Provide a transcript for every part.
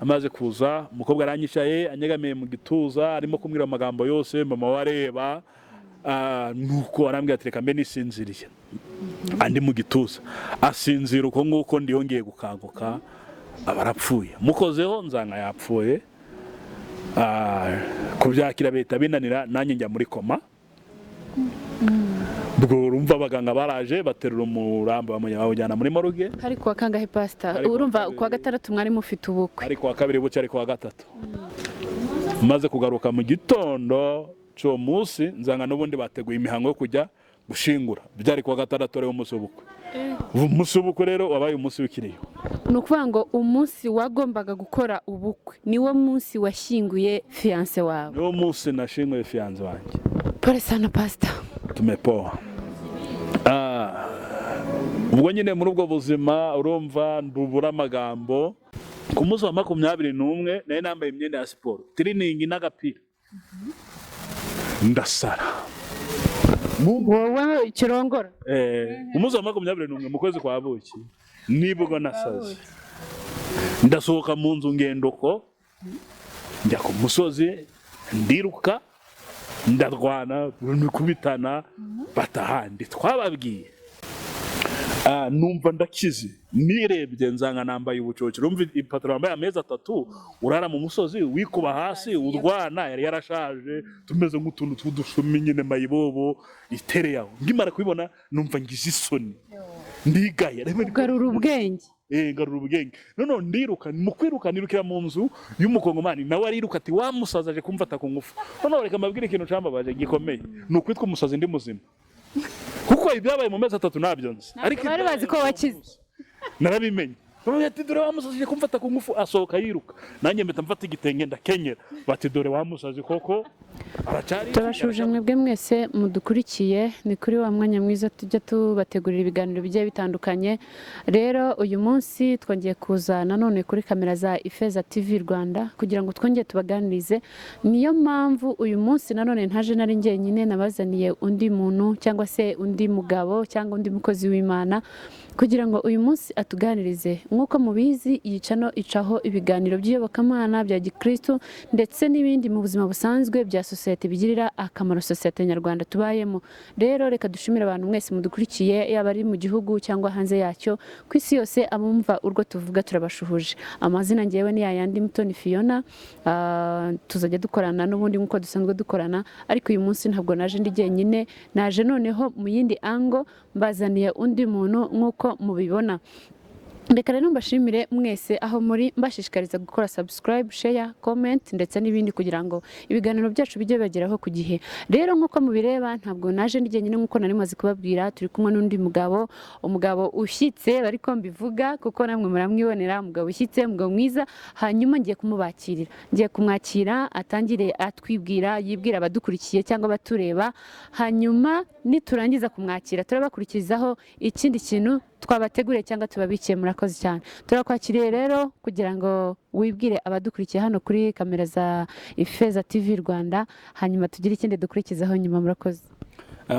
amaze kuza umukobwa aranyishaye anyegamiye mu gituza arimo kumwira amagambo yose mama wareba nuko arambwira ati reka mbe nisinziriye andi mu gituza asinzira uko nguko ndiyongeye gukanguka abarapfuye mukozeho nzanga yapfuye kubyakira beta binanira nanjye njya muri koma ubwo urumva abaganga baraje baterura umurambo bamujyana muri morgue. Hari kuwa kangahe pastor? Urumva kuwa gatandatu mwari mufite ubukwe? Ari kuwa kabiri bucye ari kuwa gatatu. Maze kugaruka mu gitondo cyo munsi nzanga n'ubundi bateguye imihango yo kujya gushingura. Byari kuwa gatandatu rero umunsi w'ubukwe. Umunsi w'ubukwe rero wabaye umunsi w'ikiriyo. Nukuvuga ngo umunsi wagombaga gukora ubukwe niwo munsi washyinguye fiance wawe? Niwo munsi nashinguye fiance wanjye. Pole sana pastor. Tumepoa. Ubwo nyine muri ubwo buzima urumva ndubura amagambo ku munsi wa 21 naye nambaye imyenda ya siporo training n'agapira ndasara wowe kirongora umunsi wa 21 mu kwezi kwa buki nibwo nasaze ndasohoka mu nzu ngendoko njya ku musozi ndiruka ndarwana kubitana batahandi twababwiye numva ndakize nirebye nzanga nambaye ubucoce urumva ipataro yambaye amezi 3 urara mu musozi wikuba hasi urwana yari yarashaje tumeze nk'utuntu tw'udushumi nyine mayibobo itere yaho ngimara kubibona numva ngize isoni ndigaya garura ubwenge garura ubwenge none ndiruka mu kwiruka nirukira mu nzu y'umukongomani nawe ariruka ati wamusazaje kumfata ku ngufu none reka mabwire ikintu cambabaje gikomeye nukwitwa umusazi ndi muzima kuko ibyabaye mu mezi 3 nabyo nzi ariko bari bazi ko wakize narabimenye ati dore wamusazi kumfata ku ngufu asohoka yiruka nanjye mpita mfata igitenge ndakenyera bati dore wamusazi koko turashuje mwebwe mwese mudukurikiye ni kuri wa mwanya mwiza tujya tubategurira ibiganiro bigiye bitandukanye rero uyu munsi twongeye kuza nanone kuri kamera za Ifeza TV Rwanda kugira ngo twongeye tubaganirize niyo mpamvu uyu munsi nanone ntaje nari njyenyine nabazaniye undi muntu cyangwa se undi mugabo cyangwa undi mukozi w'Imana kugira ngo uyu munsi atuganirize nk'uko mubizi yicano icaho ibiganiro by'iyobokamana bya Gikristo ndetse n'ibindi mu buzima busanzwe bya societe bigirira akamaro societe nyarwanda tubayemo rero reka dushimire abantu mwese mudukurikiye yaba ari mu gihugu cyangwa hanze yacyo ku isi yose abumva urwo tuvuga turabashuhuje amazina ngewe ni yayandi Mutoni Fiona tuzajya dukorana n'ubundi nk'uko dusanzwe dukorana ariko uyu munsi ntabwo naje ndi jyenyine naje noneho mu yindi ango mbazaniye undi muntu nk'uko mubibona Reka rero mbashimire mwese aho muri mbashishikariza gukora subscribe, share, comment ndetse n'ibindi kugira ngo ibiganiro byacu bijye bageraho ku gihe. Rero nkuko mubireba ntabwo naje ndi nyine nkuko nari maze kubabwira turi kumwe n'undi umugabo ushyitse bariko mbivuga kuko namwe muramwibonera umugabo ushyitse umugabo mwiza hanyuma ngiye kumubakirira. Ngiye kumwakira atangire atwibwira yibwira abadukurikiye cyangwa batureba hanyuma niturangiza kumwakira turabakurikizaho ikindi kintu twabateguriye cyangwa tubabikiye murakoze cyane. Turakwakiriye rero kugira ngo wibwire abadukurikiye hano kuri kamera za Ifeza TV Rwanda hanyuma tugire ikindi dukurikizaho nyuma murakoze.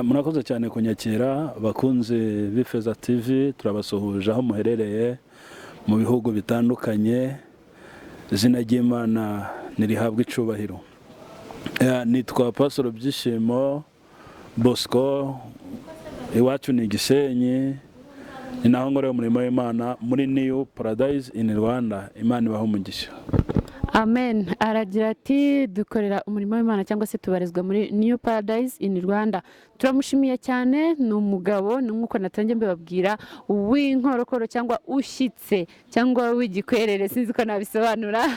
Murakoze cyane kunyakira bakunze b'Ifeza TV turabasuhuje aho muherereye mu bihugu bitandukanye izina ry'Imana nirihabwe icubahiro. Nitwa Pastor Byishimo Bosco iwacu ni Gisenyi ni naho ngoreye umurimo w'Imana muri New Paradise in Rwanda Imana ibaho umugisha. Amen. Aragira ati dukorera umurimo w'Imana cyangwa se tubarizwa muri New Paradise in Rwanda. Turamushimiye cyane ni umugabo nkuko natangiye mbibabwira w'inkorokoro cyangwa ushyitse cyangwa w'igikwerere sinzi ko nabisobanura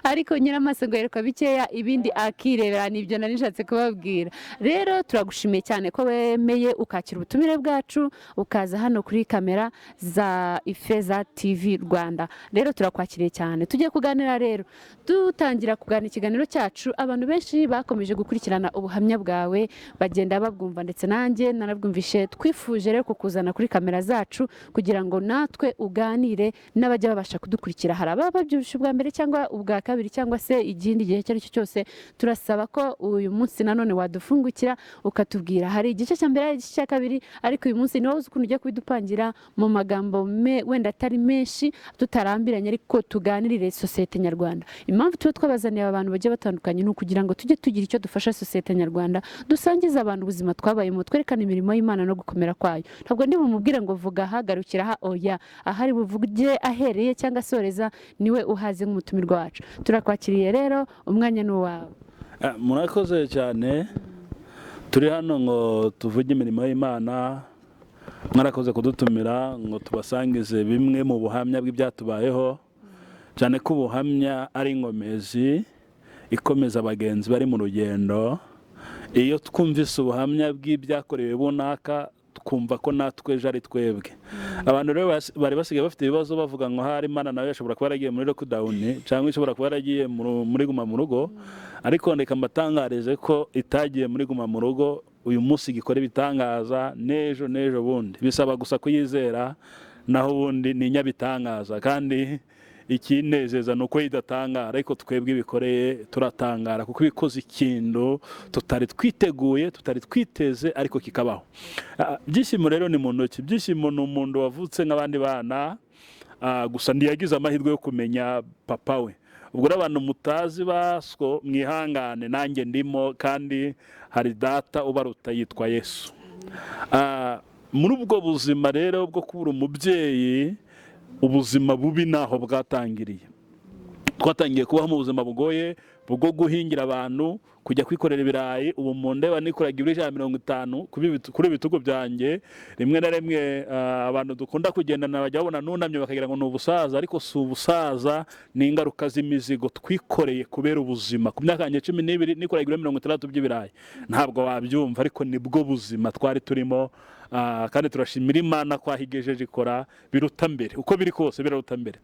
ariko nyiramaso ngoyerekwa bikeya ibindi akirebera nibyo nari nishatse kubabwira. Rero turagushimiye cyane ko wemeye ukakira ubutumire bwacu ukaza hano kuri kamera za Ifeza TV Rwanda. Rero turakwakiriye cyane tugiye kuganira rero dutangira kuganira ikiganiro cyacu, abantu benshi bakomeje gukurikirana ubuhamya bwawe bagenda babwumva, ndetse nanjye narabwumvishe. Twifuje rero kukuzana kuri kamera zacu kugira ngo natwe uganire n'abajya babasha kudukurikira. Hari ababa babyumvishe ubwa mbere cyangwa ubwa kabiri cyangwa se igindi gihe icyo ari cyo cyose, turasaba ko uyu munsi nanone wadufungukira ukatubwira. Hari igice cya mbere, hari igice cya kabiri, ariko uyu munsi niwo uzi ukuntu ugiye kubidupangira mu magambo wenda atari menshi, tutarambiranye, ariko tuganirire sosiyete nyarwanda. Impamvu tuba twabazaniye abantu bagiye batandukanye ni ukugira ngo tujye tugira icyo dufasha sosiyete nyarwanda, dusangize abantu ubuzima twabayemo, twerekane imirimo y'Imana no gukomera kwayo. Ntabwo ndi bumubwire ngo vuga aha, garukira aha, oya. Ahari buvuge ahereye cyangwa asoreza niwe uhaze nk'umutumirwa wacu. Turakwakiriye rero, umwanya ni uwawe. Murakoze cyane. Turi hano ngo tuvuge imirimo y'Imana. Mwarakoze kudutumira ngo tubasangize bimwe mu buhamya bw'ibyatubayeho, cyane ko ubuhamya ari inkomezi ikomeza abagenzi bari mu rugendo. Iyo twumvise ubuhamya bw'ibyakorewe bunaka, twumva ko natwe ejo ari twebwe. Abantu rero bari basigaye bafite ibibazo bavuga ngo hari Imana nawe yashobora kuba yaragiye muri lockdown cyangwa ishobora kuba yaragiye muri guma mu rugo, ariko ndeka mbatangarize ko itagiye muri guma mu rugo. Uyu munsi gikora ibitangaza, n'ejo bundi. Bisaba gusa kuyizera, naho ubundi ni nyabitangaza. Kandi ikinezeza ni uko idatangara, ariko twebwe ibikoreye turatangara, kuko ibikoze ikintu tutari twiteguye, tutari twiteze, ariko kikabaho. Byishimo rero ni mu ntoki. Byishimo ni umuntu wavutse nk'abandi bana, gusa ndiyagize amahirwe yo kumenya papa we. Ubwo abantu mutazi baswo mwihangane, nanjye ndimo, kandi hari data ubaruta yitwa Yesu. Muri ubwo buzima rero bwo kubura umubyeyi, ubuzima bubi naho bwatangiriye. Twatangiye kubaho mu buzima bugoye bwo guhingira abantu, kujya kwikorera ibirayi. Ubu mu ndeba nikoraga ibiro 150 kuri ibitugu byanjye. Rimwe na rimwe abantu dukunda kugendana bajya babona nunamye bakagira ngo ni ubusaza, ariko si ubusaza, ni ingaruka z'imizigo twikoreye kubera ubuzima. Ku myaka yanjye 12 nikoraga ibiro 60 by'ibirayi. Ntabwo wabyumva, ariko nibwo buzima twari turimo. Kandi turashimira Imana ko ahigejeje ikora biruta mbere. Uko biri kose biruta mbere.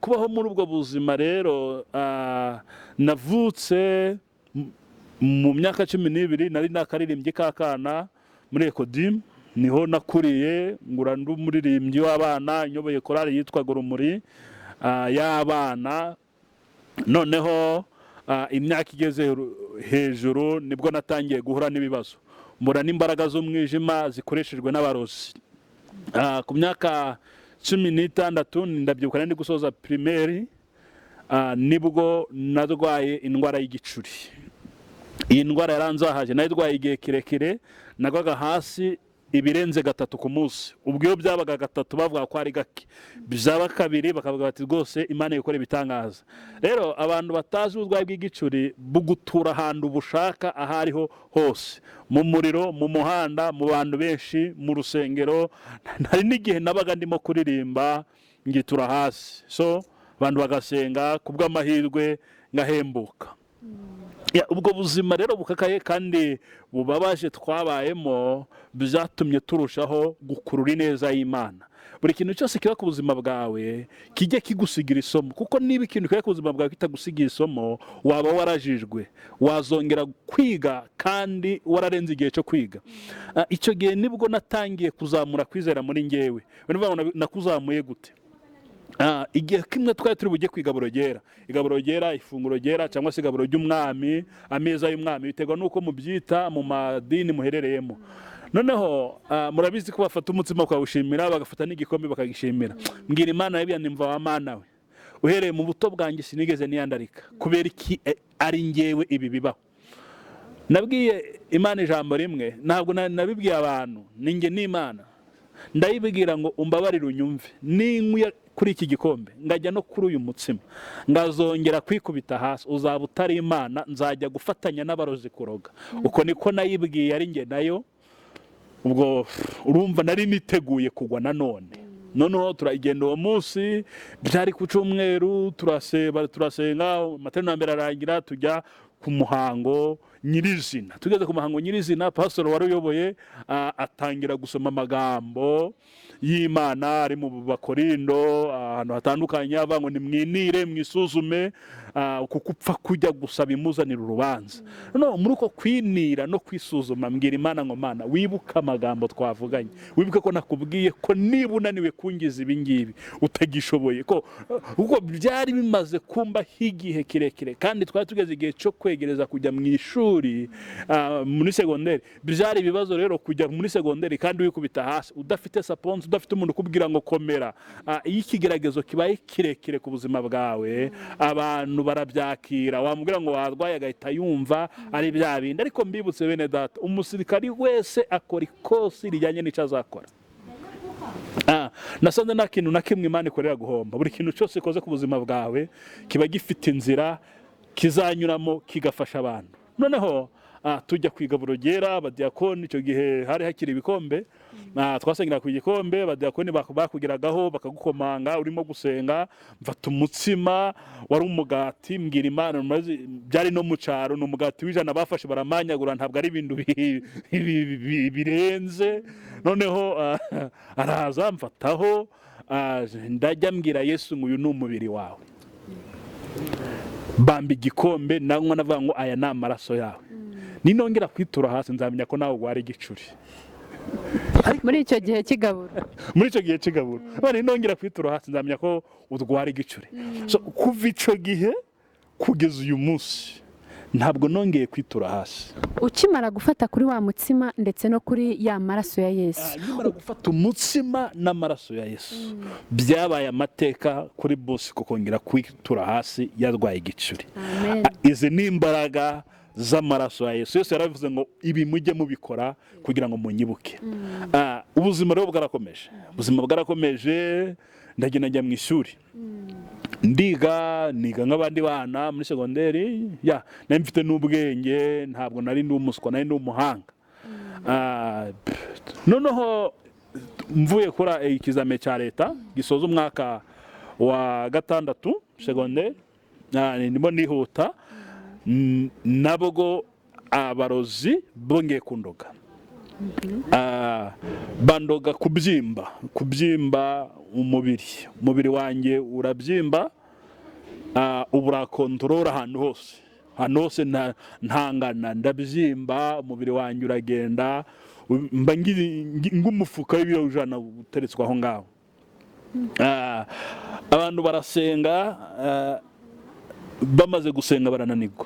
Kubaho muri ubwo buzima rero, navutse mu myaka 12, nari nakaririmbye kakana muri Ekodim, niho nakuriye, ngura ndi umuririmbyi w'abana, nyoboye korali yitwa Urumuri y'abana. Noneho imyaka igeze hejuru nibwo natangiye guhura n'ibibazo, mbura n'imbaraga z'umwijima zikoreshejwe n'abarozi. Ku myaka 16 ndabyibuka nari gusoza primaire, nibwo narwaye indwara y'igicuri. Iyi ndwara yaranzahaje, nayirwaye igihe kirekire, nagwaga hasi ibirenze 3 ku munsi. Ubwo iyo byabaga 3 bavuga ko ari gake, byaba 2 bakavuga bati rwose Imana ikora ibitangaza. Rero abantu batazi ubuzwayi bw'igicuri bugutura ahantu bushaka, ahariho hose, mu muriro, mu muhanda, mu bantu benshi, mu rusengero. Hari n'igihe nabaga ndimo kuririmba ngitura hasi, so abantu bagasenga, kubw'amahirwe ngahembuka. Ubwo buzima rero bukakaye kandi bubabaje twabayemo, byatumye turushaho gukurura ineza y'Imana. Buri kintu cyose kiba ku buzima bwawe kijye kigusigira isomo, kuko niba ikintu kiba ku buzima bwawe kitagusigira isomo, waba warajijwe, wazongera kwiga kandi wararenze igihe cyo kwiga. Icyo gihe nibwo natangiye kuzamura kwizera muri njyewe. Nakuzamuye gute? Igihe kimwe twari turi bujye kwigaburo ryera, ifunguro ryera, cyangwa se igaburo ry'umwami, ameza y'umwami, biterwa nuko mubyita mu madini muherereyemo. Noneho murabizi ko bafata umutsima bakawushimira, bagafata n'igikombe bakagishimira. Mbwira Imana yabiya nimva wa Mana we, uhereye mu buto bwanjye sinigeze niyandarika, kubera iki ari njyewe ibi bibaho. Nabwiye Imana ijambo rimwe, ntabwo nabibwiye abantu, ninjye n'Imana. Ndayibwira ngo umbabarire unyumve, ninkwiye kuri iki gikombe ngajya no kuri uyu mutsima, ngazongera kwikubita hasi, uzaba utari Imana, nzajya gufatanya n'abarozi kuroga. Uko niko nayibwiye ari njye nayo. Ubwo urumva nari niteguye kugwa nanone. Noneho turagenda uwo munsi, byari ku cyumweru, turasenga, amateraniro mbere arangira, tujya ku muhango nyirizina. Tugeze ku muhango nyirizina, pastor wari uyoboye atangira gusoma amagambo y'Imana ari mu Bakorindo ahantu hatandukanye avuga ngo nimwinire mwisuzume kuko upfa kujya gusaba imuzanira urubanza. No muri uko kwinira no kwisuzuma mbwira Imana ngo Mana wibuka amagambo twavuganye, wibuke ko nakubwiye ko niba unaniwe kungiza ibi ngibi utagishoboye ko ubwo byari bimaze kumba higihe kirekire kandi twari tugeze igihe cyo kwegereza kujya mu ishuri muri segonderi. Byari ibibazo rero kujya muri segonderi kandi wikubita hasi udafite saponse, udafite umuntu ukubwira ngo komera. Iyo ikigeragezo kibaye kirekire ku buzima bwawe abantu barabyakira, wamubwira ngo warwaye agahita yumva ari bya bindi. Ariko mbibutse bene data, umusirikari wese akora ikosi rijyanye n'icyo azakora. Nasanze nta kintu na kimwe Imana ikorera guhomba. Buri kintu cyose ikoze ku buzima bwawe kiba gifite inzira kizanyuramo kigafasha abantu. Noneho tujya kwiga burogera abadiyakoni, icyo gihe hari hakiri ibikombe, twasengera ku gikombe, abadiyakoni bakugiragaho bakagukomanga urimo gusenga, mfata umutsima wari umugati, mbwira Imana byari no mu cyaro, ni umugati w'ijana bafashe baramanyagura, ntabwo ari ibintu birenze. Noneho araza mfataho, ndajya mbwira Yesu ngo uyu ni umubiri wawe, bamba igikombe nanywa navuga ngo aya ni amaraso yawe. Ninongera kwitura hasi nzamenya ko nawe wari igicuri. Muri icyo gihe kigabura ninongera kwitura hasi nzamenya ko udwara igicuri. So kuva icyo gihe kugeza uyu munsi ntabwo nongeye kwitura hasi. Ukimara gufata kuri wa mutsima ndetse no kuri ya maraso ya Yesu, nyimara gufata umutsima n'amaraso ya Yesu, byabaye amateka kuri bosi ko kongera kwitura hasi yarwaye igicuri. Izi ni imbaraga z'amaraso ya Yesu. Yesu yaravuze ngo ibi mujye mubikora kugira ngo munyibuke. Ubuzima rero bwarakomeje, ndagenda njya mu ishuri, niga nk'abandi bana muri segonderi. Nari mfite n'ubwenge, ntabwo nari ndi umuswa, nari ndi umuhanga. Noneho mvuye kora ikizame cya leta gisoza umwaka wa 6 segonderi, ndimo nihuta, nabwo abarozi bongeye kundoga. Bandoga kubyimba umubiri wanjye urabyimba, ubura kontrol ahantu hose ntangana, ndabyimba, umubiri wanjye uragenda, mba ngumufuka w'ibiro 100 uteretswe aho ngaho. Abantu barasenga, bamaze gusenga barananirwa.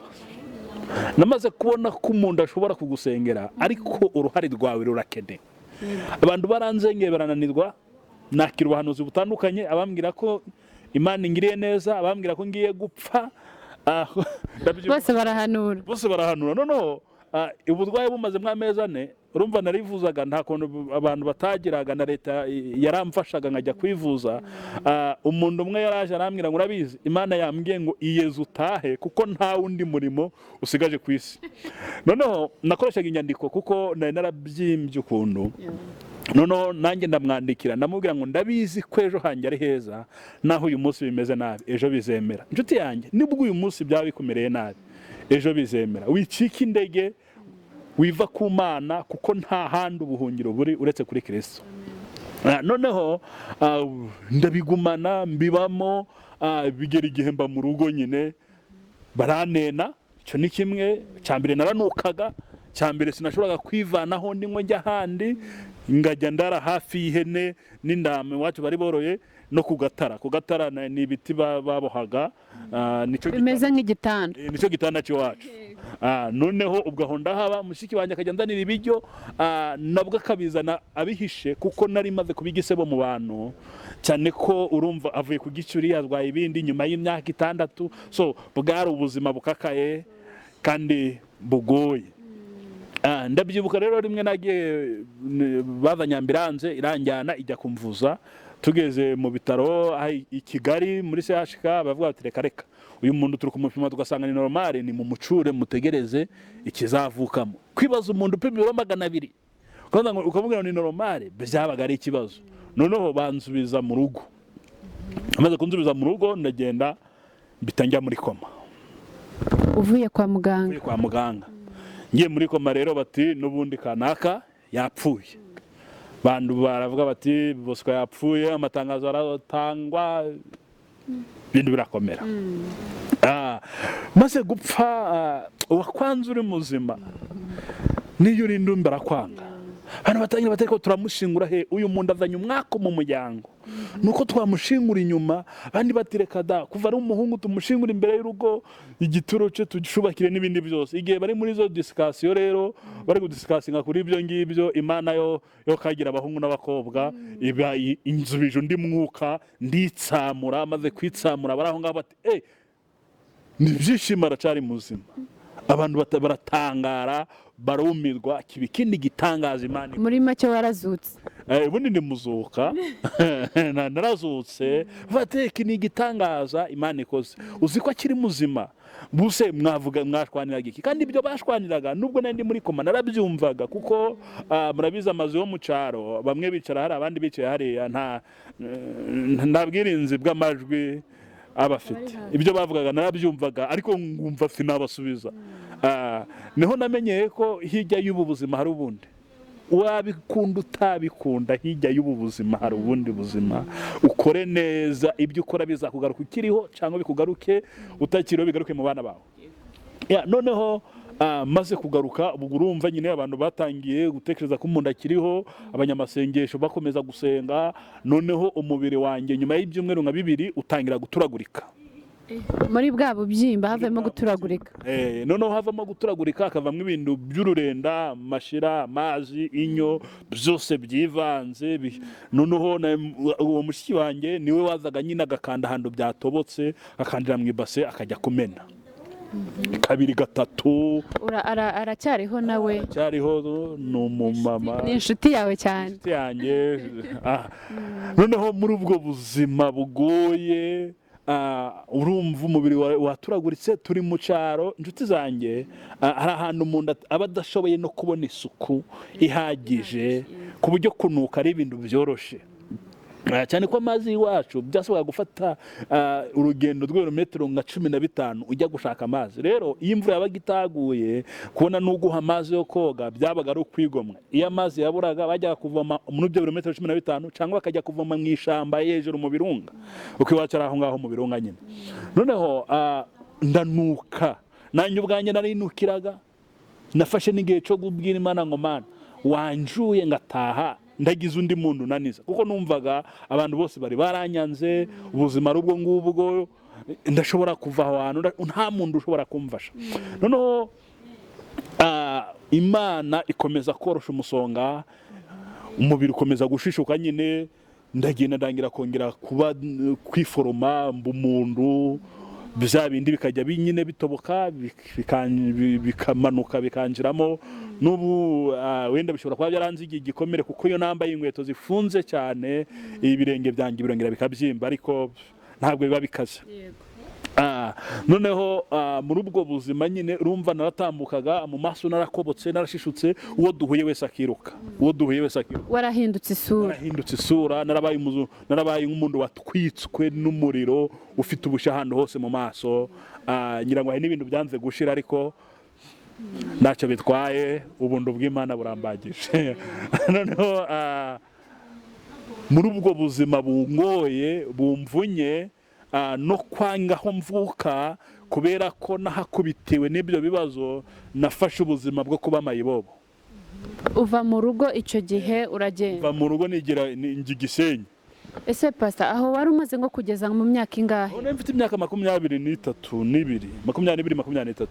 Namaze kubona ko umuntu ashobora kugusengera ariko uruhare rwawe rurakeneye. Abantu baranzengeye barananirwa, nakira ubuhanuzi butandukanye, abambwira ko Imana ingiriye neza, abambwira ko ngiye gupfa, bose barahanura. Noneho ubudwaye bumaze amezi 4, urumva narivuzaga nta kuntu abantu batagiraga, na leta yaramfashaga nkajya kwivuza. Umuntu umwe yaraje arambwira ngo urabizi Imana yambwiye ngo iyeze utahe kuko nta wundi murimo usigaje ku isi. Noneho nakoreshaga inyandiko kuko nari narabyimbye ukuntu. Noneho nanjye ndamwandikira ndamubwira ngo ndabizi ko ejo hanjye ari heza, naho uyu munsi bimeze nabi ejo bizemera. Inshuti yanjye, nibwo uyu munsi byaba bikumereye nabi ejo bizemera. Wicika indege, wiva ku Mana kuko nta handi ubuhungiro buri uretse kuri Kristo. Noneho ndabigumana mbibamo, bigera igihe mba mu rugo nyine baranena. Icyo ni kimwe. Cyambere naranukaga, cyambere sinashoboraga kwivanaho ndimo njya handi, ngajya ndara hafi y'ihene n'indame wacu bari boroye no kugatara ni ibiti babohaga, nico bimeze nk'igitanda, nico gitanda cy'iwacu. Noneho ubwo ndahaba mushiki wanjye akajya ndanira ibiryo, nabwo akabizana abihishe kuko nari maze kubigisebo mu bantu cyane ko urumva avuye ku gicuri yazwaye ibindi nyuma y'imyaka 6. So bwari ubuzima bukakaye kandi bugoye. Ndabyibuka rero rimwe nagiye bazanye ambilanse iranjyana ijya kumvuza. Tugeze mu bitaro i Kigali muri CHK, bavuga ati reka uyu muntu turi kumupima tugasanga ni normal, ni mu mucure mutegereze ikizavukamo. Kwibaza umuntu upima 200 kandi ukamubwira ni normal, byabaga ari ikibazo. Noneho bansubiza mu rugo. Amaze kunsubiza mu rugo ndagenda bitangira muri koma. Uvuye kwa muganga. Ngiye muri koma rero bati n'ubundi kanaka yapfuye. bantu baravuga bati Bosco yapfuye, amatangazo aratangwa, ibintu birakomera. Maze gupfa wakwanze uri muzima niyo uri ndumba arakwanga. Hano batangira bateko turamushingura he, uyu muntu azanye umwaka mu muryango, nuko twamushingura inyuma, abandi batireka da kuva ari umuhungu tumushingura imbere y'urugo, igituro cye tugishubakire n'ibindi byose. Igihe bari muri zo discussion rero, bari gudiscussinga kuri ibyo ngibyo, Imana yo kagira abahungu n'abakobwa, iba inzubije undi mwuka, nditsamura, maze kwitsamura baraho ngabo bati ni byishimo aracari muzima. Abantu baratangara, barumirwa, kibikindi gitangaza Imana. Muri make warazutse. Ubundi ndi muzuka narazutse, vateke ni gitangaza Imana ikoze. Uzi ko akiri muzima, buse mwashwaniraga iki? Kandi ibyo bashwaniraga nubwo nandi muri koma narabyumvaga, kuko murabiza amazu yo mu cyaro, bamwe bicara hari abandi bicaye hariya, nta bwirinzi bw'amajwi abafite. Ibyo bavugaga narabyumvaga, ariko ngumva sinabasubiza. Niho namenyeye ko hirya y'ubu buzima hari ubundi. Wabikunda utabikunda, hirya y'ubu buzima hari ubundi buzima. Ukore neza ibyo ukora bizakugaruka ukiriho, cyangwa bikugaruke utakiriho, bigaruke mu bana bawe. Noneho maze kugaruka, ubwo urumva nyine abantu batangiye gutekereza ko umuntu akiriho, abanyamasengesho bakomeza gusenga. Noneho umubiri wanjye nyuma y'ibyumweru nka 2 utangira guturagurika. Muri bwa bubyimba havamo guturagurika. Noneho havamo guturagurika, akavamo ibintu by'ururenda, mashira, amazi, inyo, byose byivanze. Noneho uwo mushiki wanjye niwe wazaga nyine agakanda ahantu byatobotse, akandira mu ibase akajya kumena. 2 3 aracyariho nawe. Aracyariho, ni umumama, ni inshuti yawe cyane. inshuti yanjye. Noneho muri ubwo buzima bugoye, urumva umubiri waturaguritse, turi mu cyaro, inshuti zanjye, hari ahantu umuntu aba adashoboye no kubona isuku ihagije, ku buryo kunuka ari ibintu byoroshye cyane. Ko amazi iwacu byasabwa gufata urugendo rw'ibirometero nka 15 ujya gushaka amazi. Rero iyo imvura yabaga itaguye, kubona n'uguha amazi yo koga byabaga ari ukwigomwa. Iyo amazi yaburaga, bajyaga kuvoma muri ibyo birometero 15, cyangwa bakajya kuvoma mu ishamba hejuru mu birunga, uko iwacu ari aho ngaho mu birunga nyine. Noneho ndanuka, nanjye ubwanjye narinukiraga. Nafashe n'igihe cyo kubwira Imana ngo Mana wanjuye ngataha, ndagize undi muntu naniza, kuko numvaga abantu bose bari baranyanze, ubuzima ari ubwo ngubwo, ndashobora kuva aho hantu, nta muntu ushobora kumfasha. Noneho Imana ikomeza korosha umusonga, umubiri ukomeza gushishuka nyine, ndagenda ndangira kongera kuba kwiforoma umuntu, bya bindi bikajya binyine bitoboka, bikamanuka bikanjiramo. N'ubu wenda bishobora kuba byaranzigiye igikomere, kuko iyo nambaye inkweto zifunze cyane, ibirenge byanjye birongera bikabyimba, ariko ntabwo biba bikaze. Noneho muri ubwo buzima nyine, urumva naratambukaga, mu maso narakobotse, narashishutse, uwo duhuye wese akiruka. Warahindutse isura, narabaye nk'umuntu watwitswe n'umuriro, ufite ubusha ahantu hose mu maso. Ngira ngo hari n'ibintu byanze gushira, ariko ntacyo bitwaye, ubuntu bw'Imana burambagije. Noneho muri ubwo buzima bungoye, bumvunye, no kwangaho mvuka, kubera ko nahakubitiwe n'ibyo bibazo, nafashe ubuzima bwo kuba mayibobo. Uva mu rugo icyo gihe uragenda? Uva mu rugo nigira Gisenyi. Ese Pastor, aho wari umaze ngo kugeza mu myaka ingahe? Mfite imyaka 22.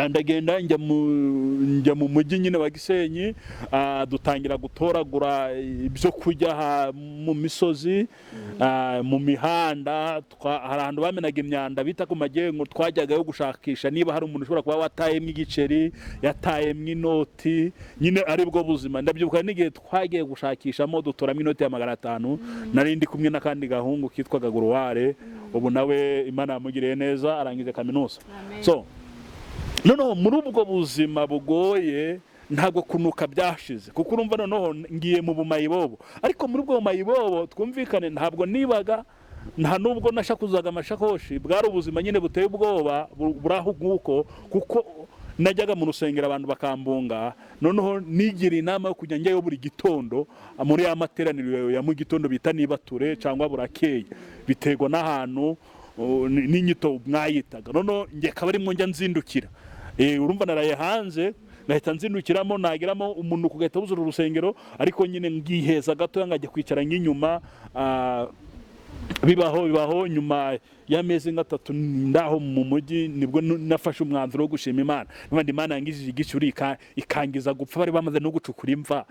Ndagenda njya mu mujyi nyine wa Gisenyi, dutangira gutoragura ibyo kujya mu misozi, mu mihanda. Hari ahantu bamenaga imyanda bita ku magengo, twajyagayo gushakisha niba hari umuntu ushobora kuba watayemo igiceri, yatayemo inoti, nyine ari bwo buzima. Ndabyibuka n'igihe twagiye gushakishamo, dutoramo inoti ya 500, nari ndi kumwe n'akandi gahungu kitwaga Guruware, ubu nawe Imana yamugiriye neza, arangije kaminuza. So noneho muri ubwo buzima bugoye, ntabwo kunuka byashize, kuko urumva noneho ngiye mu bumayibobo. Ariko muri ubwo bumayibobo twumvikane, ntabwo nibaga, nta nubwo nashakuzaga amashakoshi, bwari ubuzima nyine buteye ubwoba, buraho nguko, kuko najyaga mu rusengero abantu bakambunga, noneho nigira inama yo kujya njyayo buri gitondo muri ya materaniro ya mu gitondo bita nibature cyangwa burakeye, biterwa n'ahantu n'inyito mwayitaga. Noneho njye akaba arimo njya nzindukira, urumva naraye hanze nahita nzindukiramo, nageramo umuntu kugahita buzura urusengero, ariko nyine ngiheza gato ngajya kwicara nk'inyuma. Bibaho nyuma y'amezi nk'atatu ndaho mu mujyi, nibwo nafashe umwanzuro wo gushima Imana. N'abandi Imana yangishije igicuri ikangiza gupfa, bari bamaze no gucukura imva.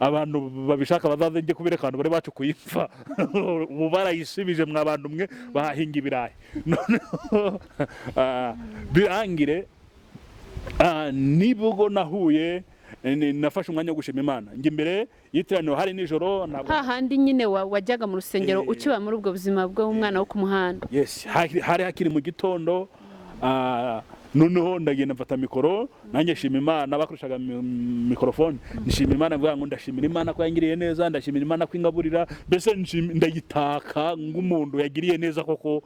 Abantu babishaka bazaze njye kubereka abantu bari bacukuye imva. Ubu barayisibije mwa bantu mwe bahinga ibirayi. Birangire nibwo nahuye nafashe umwanya wo gushima Imana. Njye imbere y'iteraniro hari nijoro, hahandi nyine wajyaga mu rusengero ukiba muri ubwo buzima bw'umwana wo ku muhanda. Yes, hari hakiri mu gitondo. Noneho ndagenda mfata mikoro nanjye shima Imana, bakoreshaga mikrofone. Nishimira Imana, mvuga ngo ndashimira Imana ko yangiriye neza, ndashimira Imana ko ingaburira, mbese ndayitaka ng'umuntu yagiriye neza koko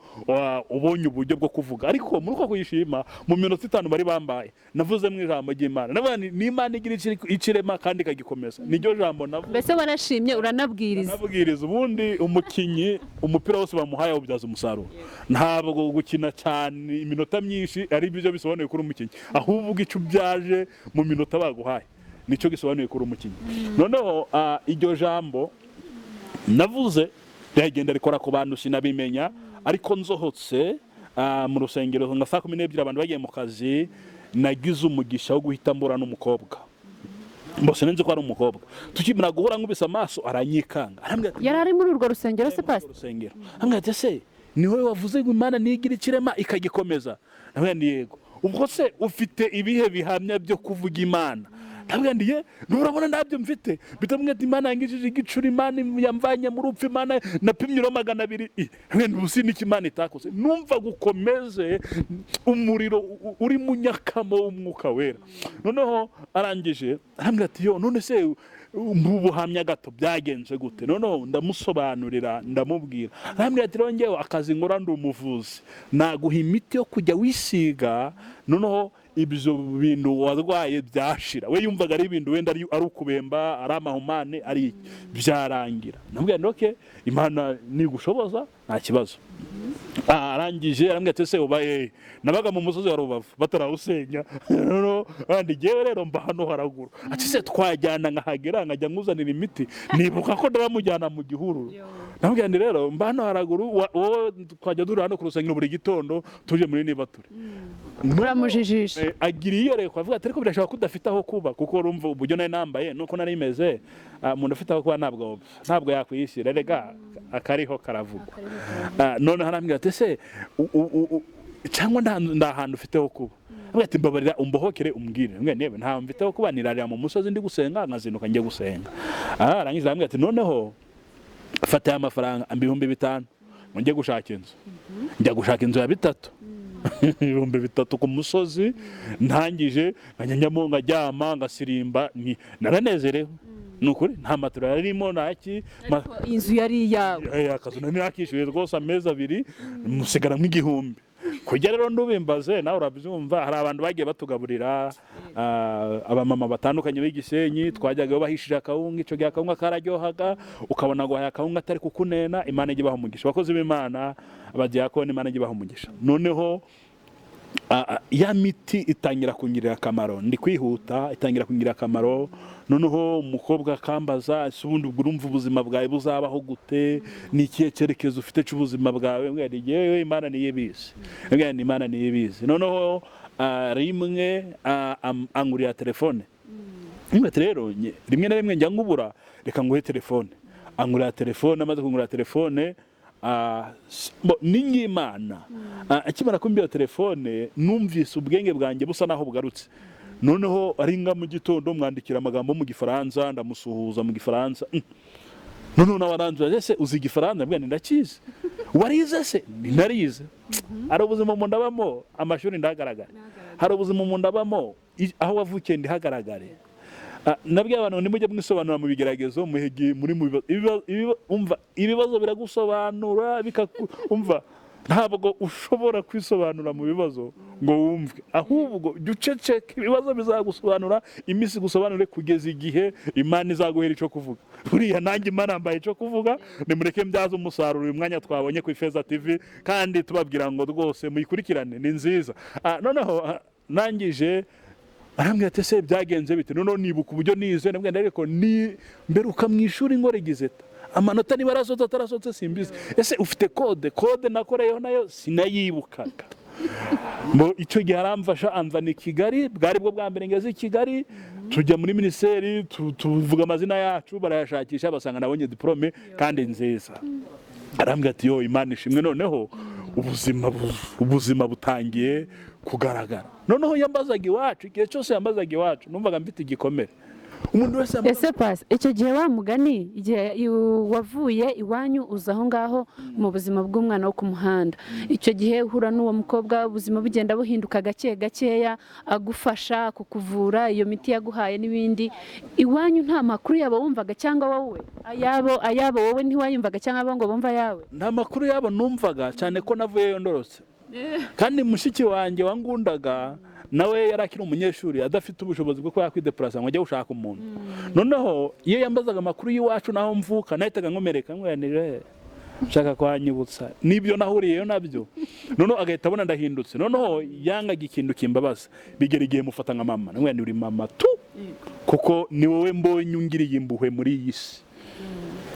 ubonye uburyo bwo kuvuga. Ariko muri uko kuyishima mu minota 5 bari bambaye navuze mu ijambo ry'Imana, navuga ni Imana igira ikirema kandi kagikomeza. Niryo jambo navuze. Mbese warashimye uranabwiriza. Nabwiriza. Ubundi umukinyi umupira wose bamuhaye ubyaza umusaruro. Ntabwo gukina cyane iminota myinshi ari byo bisobanuye kuri umukinyi, ahubwo icyo byaje mu minota baguhaye nicyo gisobanuye kuri umukinyi. Noneho iryo jambo navuze ryagenda rikora ku bantu sinabimenya, ariko nzohotse mu rusengero nka saa 12 abantu bagiye mu kazi, nagize umugisha wo guhita mbura n'umukobwa. Mbose nenze ko ari umukobwa, tukimara guhura nkubise amaso aranyikanga. Yari ari muri urwo rusengero se pastor? Ambwira ati se ni wowe wavuze ngo Imana nigira ikirema ikagikomeza? Nabwo ndi yego. Ubwo se ufite ibihe bihamya byo kuvuga Imana? Nabwo ndiye nurabona nabyo mfite, bitamwe ati Imana yangishije igicuri, Imana yamvanye mu rupfu, Imana napimye 200. Nabwo ubusi n'iki Imana itakoze. Numva gukomeze umuriro uri mu nyakamo w'umwuka wera. Noneho arangije arambwira ati yo none se ubuhamya gato byagenze gute? Noneho ndamusobanurira, ndamubwira. Arambwira ati rongewe akazi nkora ndi umuvuzi, naguha imiti yo kujya wisiga, noneho ibyo bintu warwaye byashira. We yumvaga ari ibintu wenda ari ukubemba, ari amahumane, ari byarangira. Nambwira nti okay, Imana nigushoboza nta kibazo. Arangije arambwira ati se ubaye? Nabaga mu musozi wa Rubavu batarawusenya. Noneho andi jewe rero mba hano haraguru. Ati se twajyana nkahagera nkajya nkuzanira imiti, nibuka ko ndabamujyana mu gihuru. Nambwira nti rero mba hano haraguru, wowe twajya dura hano ku rusengero buri gitondo tuje muri nibature. Uramujijisha. Agiriye iyo reko avuga ati ariko birashaka kudafite aho kuba, kuko urumva uburyo nari nambaye nuko nari meze, umuntu afite aho kuba ntabwo yakwiyishyira, rega akariho karavugwa. None harambwira ati se cyangwa ndahantu ufite aho kuba? Avuga ati mbabarira umbohokere umbwire. Nge nebe nta mfite aho kuba, nirarira mu musozi ndi gusenga, nkazinuka njye gusenga. Arangije arambwira ati noneho fata ya mafaranga 5,000 njye gushaka inzu. Njya gushaka inzu ya 3 3 ku musozi, ntangije nkanyanyamo ngaryama ngasirimba, naranezerewe. Nukuri nta matora yarimo naki, inzu yari yawe. Akazu nani nakishyuye rwose amezi 2 musigara nk'igihumbi. Kujya rero ndubimbaze nawe urabyumva, hari abantu bagiye batugaburira, abamama batandukanye b'igisenyi, twajyaga bahishije akawunga, icyo gihe akawunga kararyohaga, ukabona ngo haya akawunga atari kukunena. Imana igibaha umugisha, abakozi b'Imana, abadiyakoni, Imana igibaha umugisha. Noneho ya miti itangira kungirira akamaro, ndi kwihuta, itangira kungirira akamaro. Noneho umukobwa akambaza ubundi urumva ubuzima bwawe buzabaho gute, ni ikihe cyerekezo ufite cy'ubuzima bwawe? Mbwira yewe Imana niyo ibizi. Mbwira ni Imana niyo ibizi. Noneho rimwe angurira telefone. Mbwira rero rimwe na rimwe njya ngubura, reka nguhe telefone. Angurira telefone, amaze kungurira telefone n'Imana. Akimara kumbira telefone numvise ubwenge bwanjye busa naho bugarutse. Noneho aringa mu gitondo mwandikira amagambo mu Gifaransa, ndamusuhuza mu Gifaransa. Noneho nabaranzura ese uzi Gifaransa? Mbwira ndakizi. Warize se? Narize. Hari ubuzima mu ndabamo, amashuri ndahagaragara. Hari ubuzima mu ndabamo, aho wavukiye ndihagaragare. Nabwiye abantu nimujye mwisobanura mu bigeragezo muri umva ibibazo biragusobanura umva ntabwo ushobora kwisobanura mu bibazo ngo wumve, ahubwo jya uceceka, ibibazo bizagusobanura, iminsi gusobanure kugeza igihe Imana izaguhera icyo kuvuga. Buriya nanjye Imana yambaye icyo kuvuga, nimureke mbyaze umusaruro uyu mwanya twabonye ku Ifeza TV, kandi tubabwira ngo rwose muyikurikirane, ni nziza. Noneho nangije arambwira ati se byagenze bite? Noneho nibuka uburyo nize, nabwo ariko ni mberuka mu ishuri ngoregize amanota niba arasohotse atarasohotse simbizi. Ese ufite kode nakoreyeho nayo sinayibukaga. Icyo gihe aramfasha anzana i Kigali, bwari bwo bwa mbere ngeze i Kigali, tujya muri minisiteri tuvuga amazina yacu, barayashakisha basanga nabonye diplome kandi nziza. Arambwira ati yo Imana ishimwe, noneho ubuzima butangiye kugaragara. Noneho yambazaga iwacu, igihe cyose yambazaga iwacu numvaga mfite igikomere. Umuntu wese ese pasi icyo gihe wa mugani igihe wavuye iwanyu uza aho ngaho mu buzima bw'umwana wo ku muhanda, icyo gihe uhura n'uwo mukobwa, ubuzima bugenda buhinduka gake gakeya, agufasha kukuvura, iyo miti yaguhaye n'ibindi, iwanyu nta makuru yabo wumvaga cyangwa wowe ayabo wowe ntiwayumvaga cyangwa ngo bumva yawe? Nta makuru yabo numvaga, cyane ko navuyeyo ndorotse. Kandi mushiki wanjye wangundaga nawe yarakiri umunyeshuri adafite ubushobozi bwo yakwideplasa ngo ajye gushaka umuntu. Noneho iyo yambazaga amakuru y'iwacu naho mvuka, nahitaga nkomereka nkwenire nshaka kwanyibutsa nibyo nahuriyeyo nabyo. Noneho agahita abona ndahindutse, noneho yangaga ikintu kimbabaza, bigera igihe mufata nka mama, nkwenire uri mama tu, kuko ni wowe mbonye ungiriye imbuhwe muri iyi si.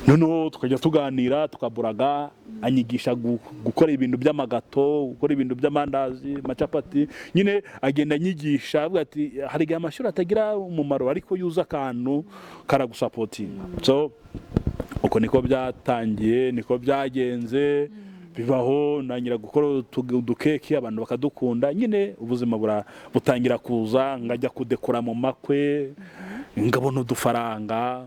Noneho tukajya tuganira, tukaburaga, anyigisha gukora ibintu by'amagato, gukora ibintu by'amandazi, amacapati, nyine agenda anyigisha, avuga ati hari igihe amashuri atagira umumaro ariko yuza akantu karagusapotinga. So uko niko byatangiye, niko byagenze, bibaho nangira gukora udukeki abantu bakadukunda, nyine ubuzima butangira kuza, ngajya kudekora mu makwe, ngabona udufaranga.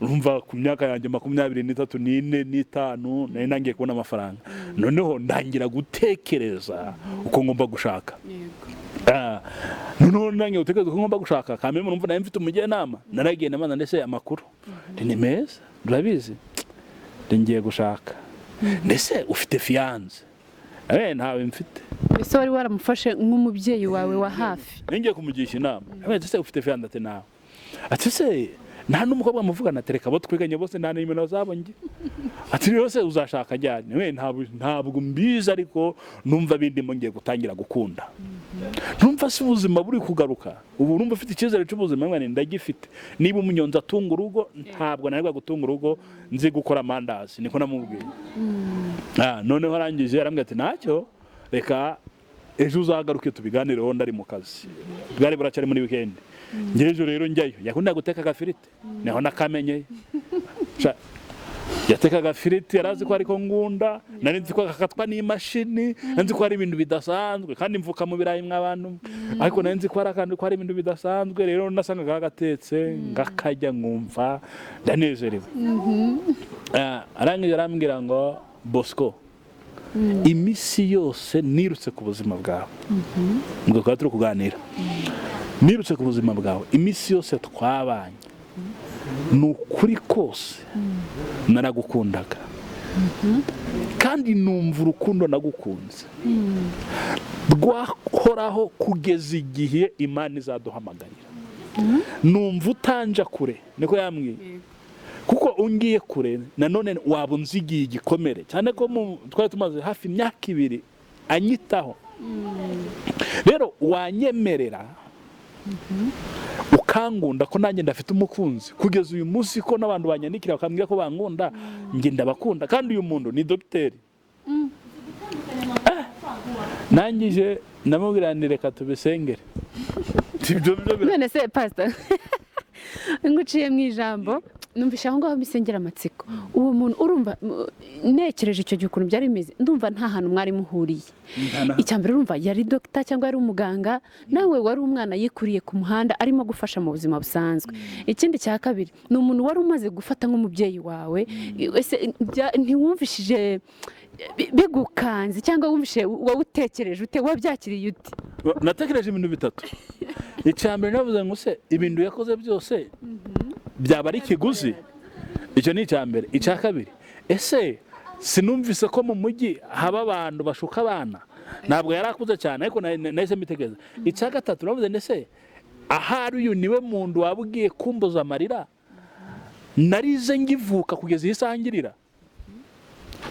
Urumva ku myaka yanjye 23, 4, 5 nari nangiye kubona amafaranga. Noneho ndangira gutekereza uko ngomba gushaka. Noneho nangiye gutekereza uko ngomba gushaka, kameme numva nayo mfite umujyanama, naragiye namaza ndetse amakuru ni meza, urabizi ngiye gushaka. Ndetse ufite fiance? Ntawe mfite. Ese wari waramufashe nk'umubyeyi wawe wa hafi? Ngiye kumugisha inama, ese ufite fiance? Ati nawe. Ati se nta n'umukobwa muvugana, tereka abo twiganye bose nta nimero zabo nge. Ati yose uzashaka ajyane. Ntabwo mbizi, ariko numva bindimo ngiye gutangira gukunda. Numva si ubuzima buri kugaruka, ubu numva ufite icyizere cy'ubuzima mwana ndagifite. Niba umunyonzi atunga urugo, ntabwo nanirwa gutunga urugo, nzi gukora amandazi, niko namubwiye. Noneho arangije arambwira ati ntacyo, reka ejo uzagaruke tubiganireho, ndari mu kazi, bwari buracyari muri weekend. Ngerejo rero njyayo, yakunda guteka agafiriti, naho nakamenye. Yateka agafiriti, yarazi ko ariko ngunda, nari nzi ko akatwa n'imashini, nzi ko ari ibintu bidasanzwe, kandi mvuka mu birayi mw'abantu, ariko nari nzi ko ari ibintu bidasanzwe. Rero nasangaga agatetse ngakajya nkumva ndanezerewe. Arangije arambwira ngo Bosco, imisi yose nirutse ku buzima bwawe, ngo twari turi kuganira, nirutse ku buzima bwawe, imisi yose twabanye, ni ukuri kose naragukundaga, kandi numva urukundo nagukunze rwahoraho kugeza igihe Imana izaduhamagarira. Numva utanja kure, niko yambwiye, kuko ungiye kure nanone waba unzigiye igikomere, cyane ko twari tumaze hafi imyaka 2 anyitaho. Rero wanyemerera ukangunda ko nanjye ndafite umukunzi, kugeza uyu munsi ko n'abantu banyandikira bakambwira ko bangunda, nge ndabakunda, kandi uyu muntu ni dogiteri. Nangije namubwira nti reka tubisengere. None se pastor nguciye mu ijambo, numvisha aho ngaho bisengera amatsiko. Uwo muntu urumva nekereje icyo gihe ukuntu byari bimeze, ndumva nta hantu mwari muhuriye. Icyambere urumva yari doctor cyangwa yari umuganga, nawe wari umwana yikuriye ku muhanda arimo gufasha mu buzima busanzwe. Ikindi cya kabiri, ni umuntu wari umaze gufata nk'umubyeyi wawe. Ese ntiwumvishije bigukanze cyangwa wumvishe wowe utekereje ute, wabyakiriye ute? Natekereje ibintu bitatu. Icyambere navuze ngo se ibintu yakoze byose byaba ari ikiguzi. Icyo ni icyambere. Icya kabiri, ese sinumvise ko mu mujyi haba abantu bashuka abana, ntabwo yari akuze cyane ariko nahise mbitekereza. Icya gatatu navuze ndetse ahari uyu niwe muntu waba ugiye kumbuza amarira narize ngivuka kugeza iyi saha ngirira.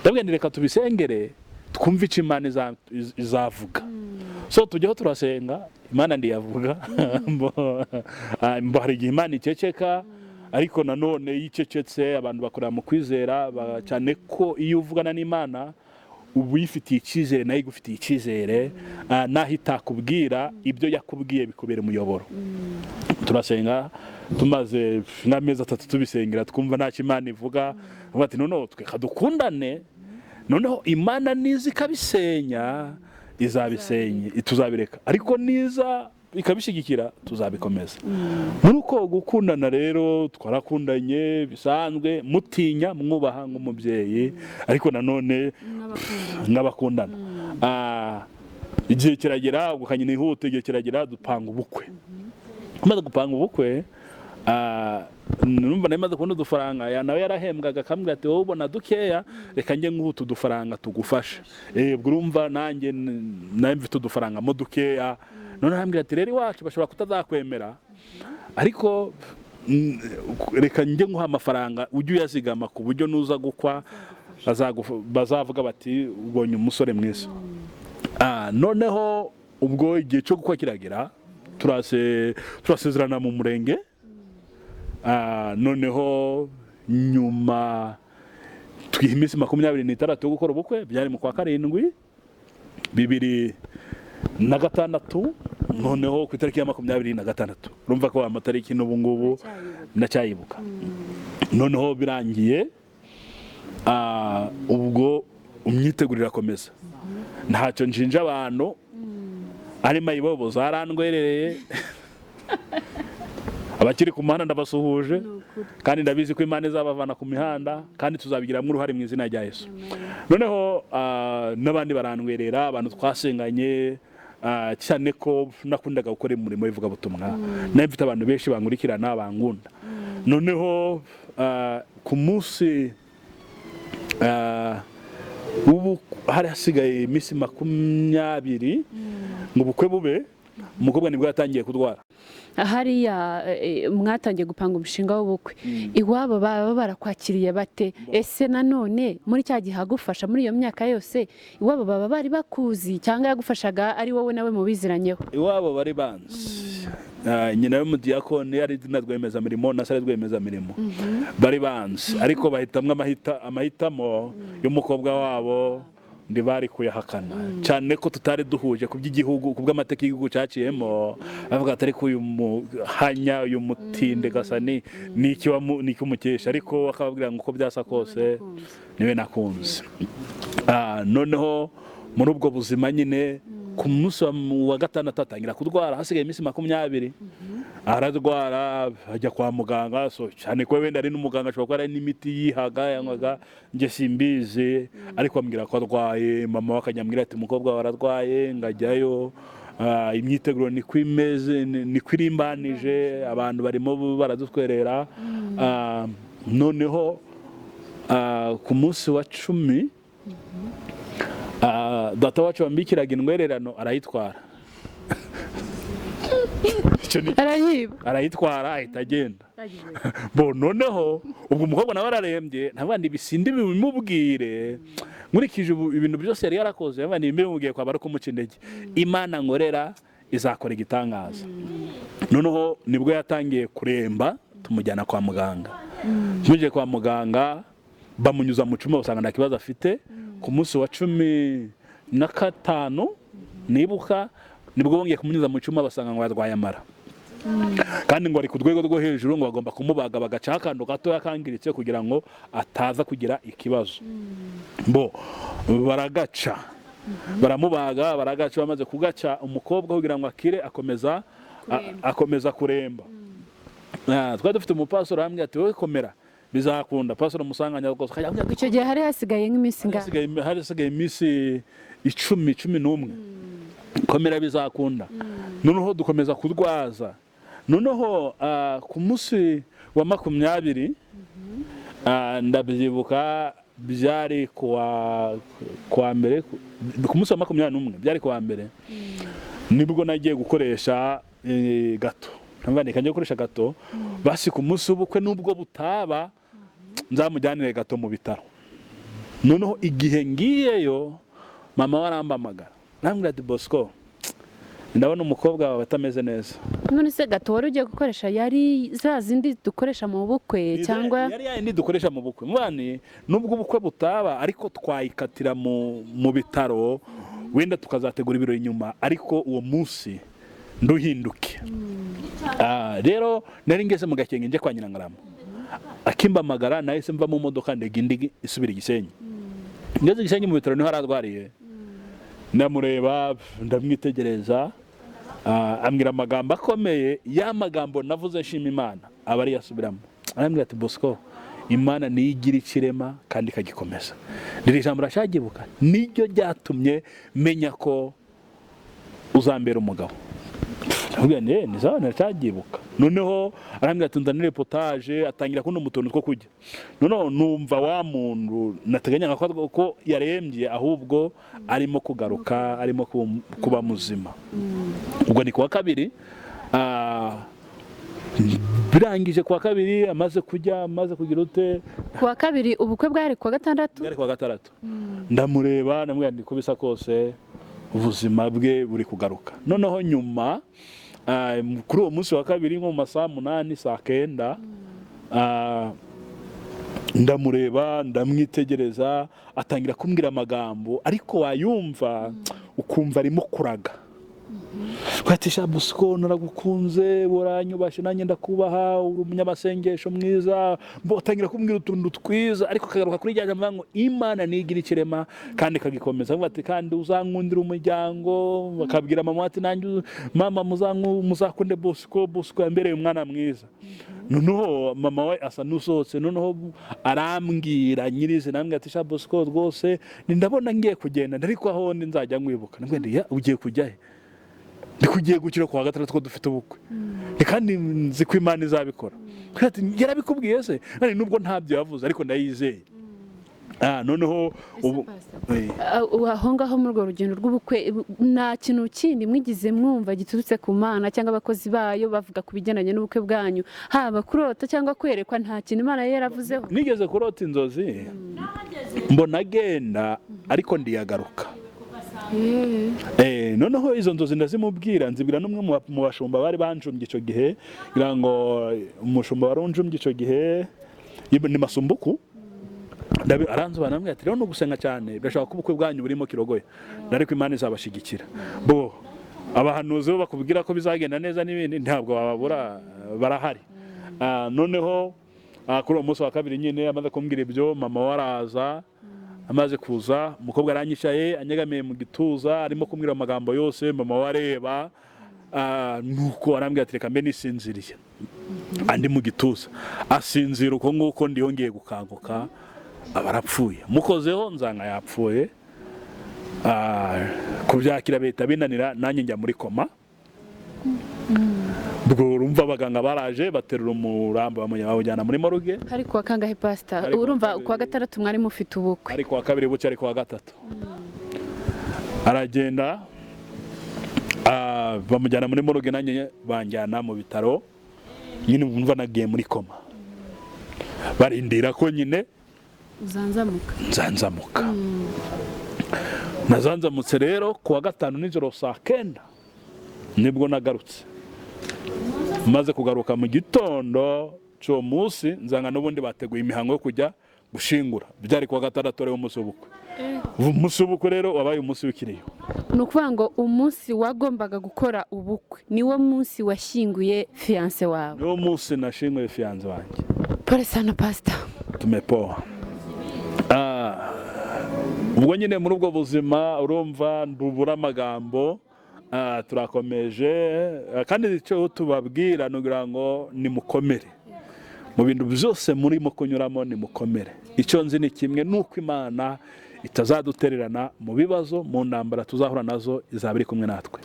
Ndabwira reka tubisengere twumve icyo Imana izavuga. So tujyeho turasenga, Imana ndiyavuga. Hari igihe Imana iceceka, ariko nanone yicecetse abantu bakorera mu kwizera, cyane ko iyo uvugana n'Imana ubu yifitiye icyizere nayo igufitiye icyizere, naho itakubwira ibyo yakubwiye bikubera umuyoboro. Turasenga tumaze n'amezi 3 tubisengera twumva nta Imana ivuga, bati noneho tweka dukundane, noneho Imana niza ikabisenya izabisenye tuzabireka, ariko niza ikabishigikira tuzabikomeza. Muri uko gukundana rero twarakundanye bisanzwe, mutinya mwubaha nk'umubyeyi, ariko nanone nk'abakundana. Igihe kiragera ugukanye nihute, igihe kiragera dupanga ubukwe. Tumaze gupanga ubukwe, numva namaze kubona udufaranga, nawe yarahembwaga akambwira ati wowe ubona dukeya, reka njye nk'utu dufaranga tugufashe. Ubwo urumva nanjye mfite udufaranga mo dukeya, none arambwira ati rero iwacu bashobora kutazakwemera, ariko reka njye nguha amafaranga ujye uyazigama ku buryo nuza gukwa bazavuga bati ubonye umusore mwiza. Noneho ubwo igihe cyo gukwa kiragera, turasezerana mu murenge. Noneho nyuma twiha iminsi 26 yo gukora ubukwe, byari mu kwa karindwi 2006. Noneho ku itariki ya 26, urumva ko amatariki n'ubu ngubu ndacyayibuka. Noneho birangiye, ubwo umyitegurira komeza, ntacyo njinja abantu, ari mayibobo zarandwerereye. Abakiri ku muhanda ndabasuhuje, kandi ndabizi ko Imana izabavana ku mihanda, kandi tuzabigiramo uruhare mu izina rya Yesu. Noneho n'abandi barandwerera, abantu twasenganye, cyane ko nakundaga gukora umurimo w'ivugabutumwa, nayo mfite abantu benshi bankurikirana bangunda. Noneho ku munsi ubu hari hasigaye iminsi 20 ngo ubukwe bube, umukobwa nibwo yatangiye kudwara. Hariya mwatangiye gupanga umushinga w'ubukwe, iwabo baba barakwakiriye bate? Ese nanone muri cya gihe agufasha muri iyo myaka yose, iwabo baba bari bakuzi cyangwa yagufashaga ari wowe nawe mubiziranyeho? Iwabo bari banzi, nyina y'umudiyakoni yari rwiyemezamirimo na sare rwiyemezamirimo, bari banzi, ariko bahitamwe amahitamo y'umukobwa wabo ndibari kuyahakana, cyane ko tutari duhuje ku by'igihugu, ku bw'amateka y'igihugu cyaciyemo. Bavuga atari ko uyu muhanya, uyu mutinde gasani niki umukesha, ariko akababwira ngo uko byasa kose niwe nakunze. Noneho muri ubwo buzima nyine, ku munsi wa 6 atangira kudwara, hasigaye iminsi 20, aradwara ajya kwa muganga. So cyane ko wenda ari n'umuganga ashobora kuba ari n'imiti yihaga yanywaga, njye simbizi, ariko ambwira ko arwaye. Mama wakanyambwira ati umukobwa waradwaye, ngajyayo. Imyiteguro ni kwimeze, ni kwirimbanije, abantu barimo baradutwerera. Noneho ku munsi wa 10, data wacu wambikiraga indwererano arayitwara. Arayitwara ahita agenda. Noneho ubwo umukobwa nawe ararembye, ntabandi bisindi bimubwire, nkurikije ibintu byose yari yarakoze, ntabandi bimubwiye kwa bari kumuca intege. Imana nkorera izakora igitangaza. Noneho nibwo yatangiye kuremba, tumujyana kwa muganga. Tumujye kwa muganga, bamunyuza mu cyuma, usanga nta kibazo afite. Ku munsi wa 15 nibuka, nibwo bongeye kumunyuza mu cyuma, basanga ngo yarwaye amara, kandi ngo ari ku rwego rwo hejuru, ngo bagomba kumubaga bagaca akantu gato yakangiritse kugira ngo ataza kugira ikibazo. Baragaca, baramubaga, baragaca. Bamaze kugaca, umukobwa kugira ngo akire akomeza kuremba. Twari dufite umupasoro arambwira ati wowe komera bizakunda. Pasoro musanganya rwose. Icyo gihe hari hasigaye nk'iminsi ngahe? Hari hasigaye iminsi 10-11. Komera bizakunda. Noneho dukomeza kudwaza. Noneho ku munsi wa 20, ndabyibuka byari kuwa mbere ku munsi wa 21 byari kuwa mbere nibwo nagiye gukoresha gato ntangane kanje gukoresha gato basi ku munsi w'ubukwe nubwo butaba nzamujyanire gato mu bitaro noneho igihe ngiyeyo mama warambamagara nambwira ati Bosco ndabona umukobwa wawe atameze neza. None se gato wari ugiye gukoresha yari za zindi dukoresha mu bukwe cyangwa yari yindi dukoresha mu bukwe mwani nubwo ubukwe butaba ariko twayikatira mu bitaro wenda tukazategura ibiro inyuma ariko uwo munsi nduhinduke. Rero nari ngeze mu Gakenke nje kwa Nyirangarama akimbamagara nahise mva mu modoka ndege isubira Gisenyi. Ngeze Gisenyi mu bitaro niho aradwariye ndamureba ndamwitegereza ambwira amagambo akomeye ya magambo navuze nshima Imana abari yasubiramo arambwira ati Bosco Imana niyigira ikirema kandi kagikomeza ndiri jambo rashagibuka niryo ryatumye menya ko uzambera umugabo. Ndabwira ni sawa nacyagibuka noneho arambwira ati ndanire reportage atangira kuno mutono two kujya noneho numva wa muntu nateganya ko yarembye ahubwo arimo kugaruka arimo kuba muzima. Ubwo ni kuwa kabiri birangije kuwa kabiri amaze kujya amaze kugira ute kuwa kabiri ubukwe bwari kuwa gatandatu bwari kuwa gatandatu ndamureba namwe ndiko bisa kose ubuzima bwe buri kugaruka noneho nyuma kuri uwo munsi wa kabiri nko mu masaha 8 saa 9 ndamureba ndamwitegereza atangira kumbwira amagambo ariko wayumva ukumva arimo kuraga kwatisha Bosco naragukunze buranyubashe nanjye ndakubaha umunyamasengesho mwiza botangira kumbwira utuntu twiza ariko kagaruka kuri rya jambo ngo Imana nigira ikirema kandi kagikomeza bati kandi uzankundira umuryango bakabwira mama ati nanjye mama muzakunde Bosco yambereye umwana mwiza. Noneho mama we asa nusohotse noneho arambwira nyirize namwe ati sha Bosco rwose ndabona ngiye kugenda ariko aho nzajya nkwibuka namwe ugiye kujya he ndikugiye gukira kwa gatandatu ko dufite ubukwe kandi nzi ko Imana izabikora kandi yarabikubwiye se nari nubwo ntabyo yavuze ariko ndayizeye. Noneho aho ngaho muri urwo rugendo rw'ubukwe nta kintu kindi mwigize mwumva giturutse ku Mana cyangwa abakozi bayo bavuga ku bigendanye n'ubukwe bwanyu haba kurota cyangwa kwerekwa nta kintu Imana yaravuzeho? Nigeze kurota inzozi mbona agenda ariko ndiyagaruka. Noneho izo nzozi ndazimubwira nzibwira n'umwe mu bashumba bari banjumbye icyo gihe kugira ngo umushumba warunjumbye icyo gihe ni Masumbuku aranzobana namwe ati rero no gusenga cyane birashaka ko ubukwe bwanyu burimo kirogoye ariko Imana izabashigikira. Bo abahanuzi bo bakubwira ko bizagenda neza n'ibindi ntabwo bababura barahari. Noneho kuri uwo munsi wa kabiri nyine amaze kumbwira ibyo mama waraza amaze kuza umukobwa aranyicaye anyegamiye mu gituza arimo kumbwira amagambo yose mama wareba nuko arambwira ati reka mbe nisinziriye andi mu gituza asinzira uko nguko ndiyongeye gukanguka abarapfuye mukozeho nzanga yapfuye kubyakira beta binanira nanjye njya muri koma. Ubwo urumva abaganga baraje baterura umurambo bamujyana muri morgue. Hari kuwa kangahe pastor? Urumva kuwa gatandatu mwari mufite ubukwe? Ari kuwa kabiri bucye ari kuwa gatatu. Aragenda bamujyana muri morgue nanjye banjyana mu bitaro nyine umva nagiye muri koma barindira ko nyine nzanzamuka. Nazanzamutse rero kuwa gatanu nijoro saa 9 nibwo nagarutse. Maze kugaruka mu gitondo cyo munsi nzanga n'ubundi bateguye imihango yo kujya gushingura byari kuwa gatandatu rero umunsi w'ubukwe. Umunsi w'ubukwe rero wabaye umunsi w'ikiriyo. Nukuvuga ngo umunsi wagombaga gukora ubukwe niwo munsi washyinguye fiance wawe? Niwo munsi nashinguye fiance wanjye. Pole sana pastor. Tumepoa. Ubwo nyine muri ubwo buzima urumva ndubura amagambo turakomeje kandi icyo tubabwira nugira ngo ni mukomere mu bintu byose muri mu kunyuramo ni mukomere. Icyo nzi ni kimwe nuko Imana itazadutererana mu bibazo mu ntambara tuzahura nazo izaba iri kumwe natwe.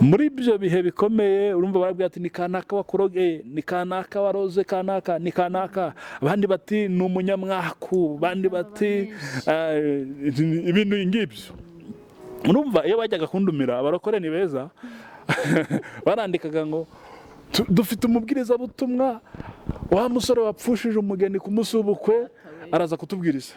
muri ibyo bihe bikomeye urumva barabwira ati ni kanaka wakurogeye, ni kanaka waroze, kanaka ni kanaka, abandi bati ni umunyamwaku, abandi bati ibintu ngibyo. Urumva iyo bajyaga kundumira abarokore ni beza barandikaga ngo dufite umubwiriza butumwa wa musore wapfushije umugeni ku munsi w'ubukwe araza kutubwiriza.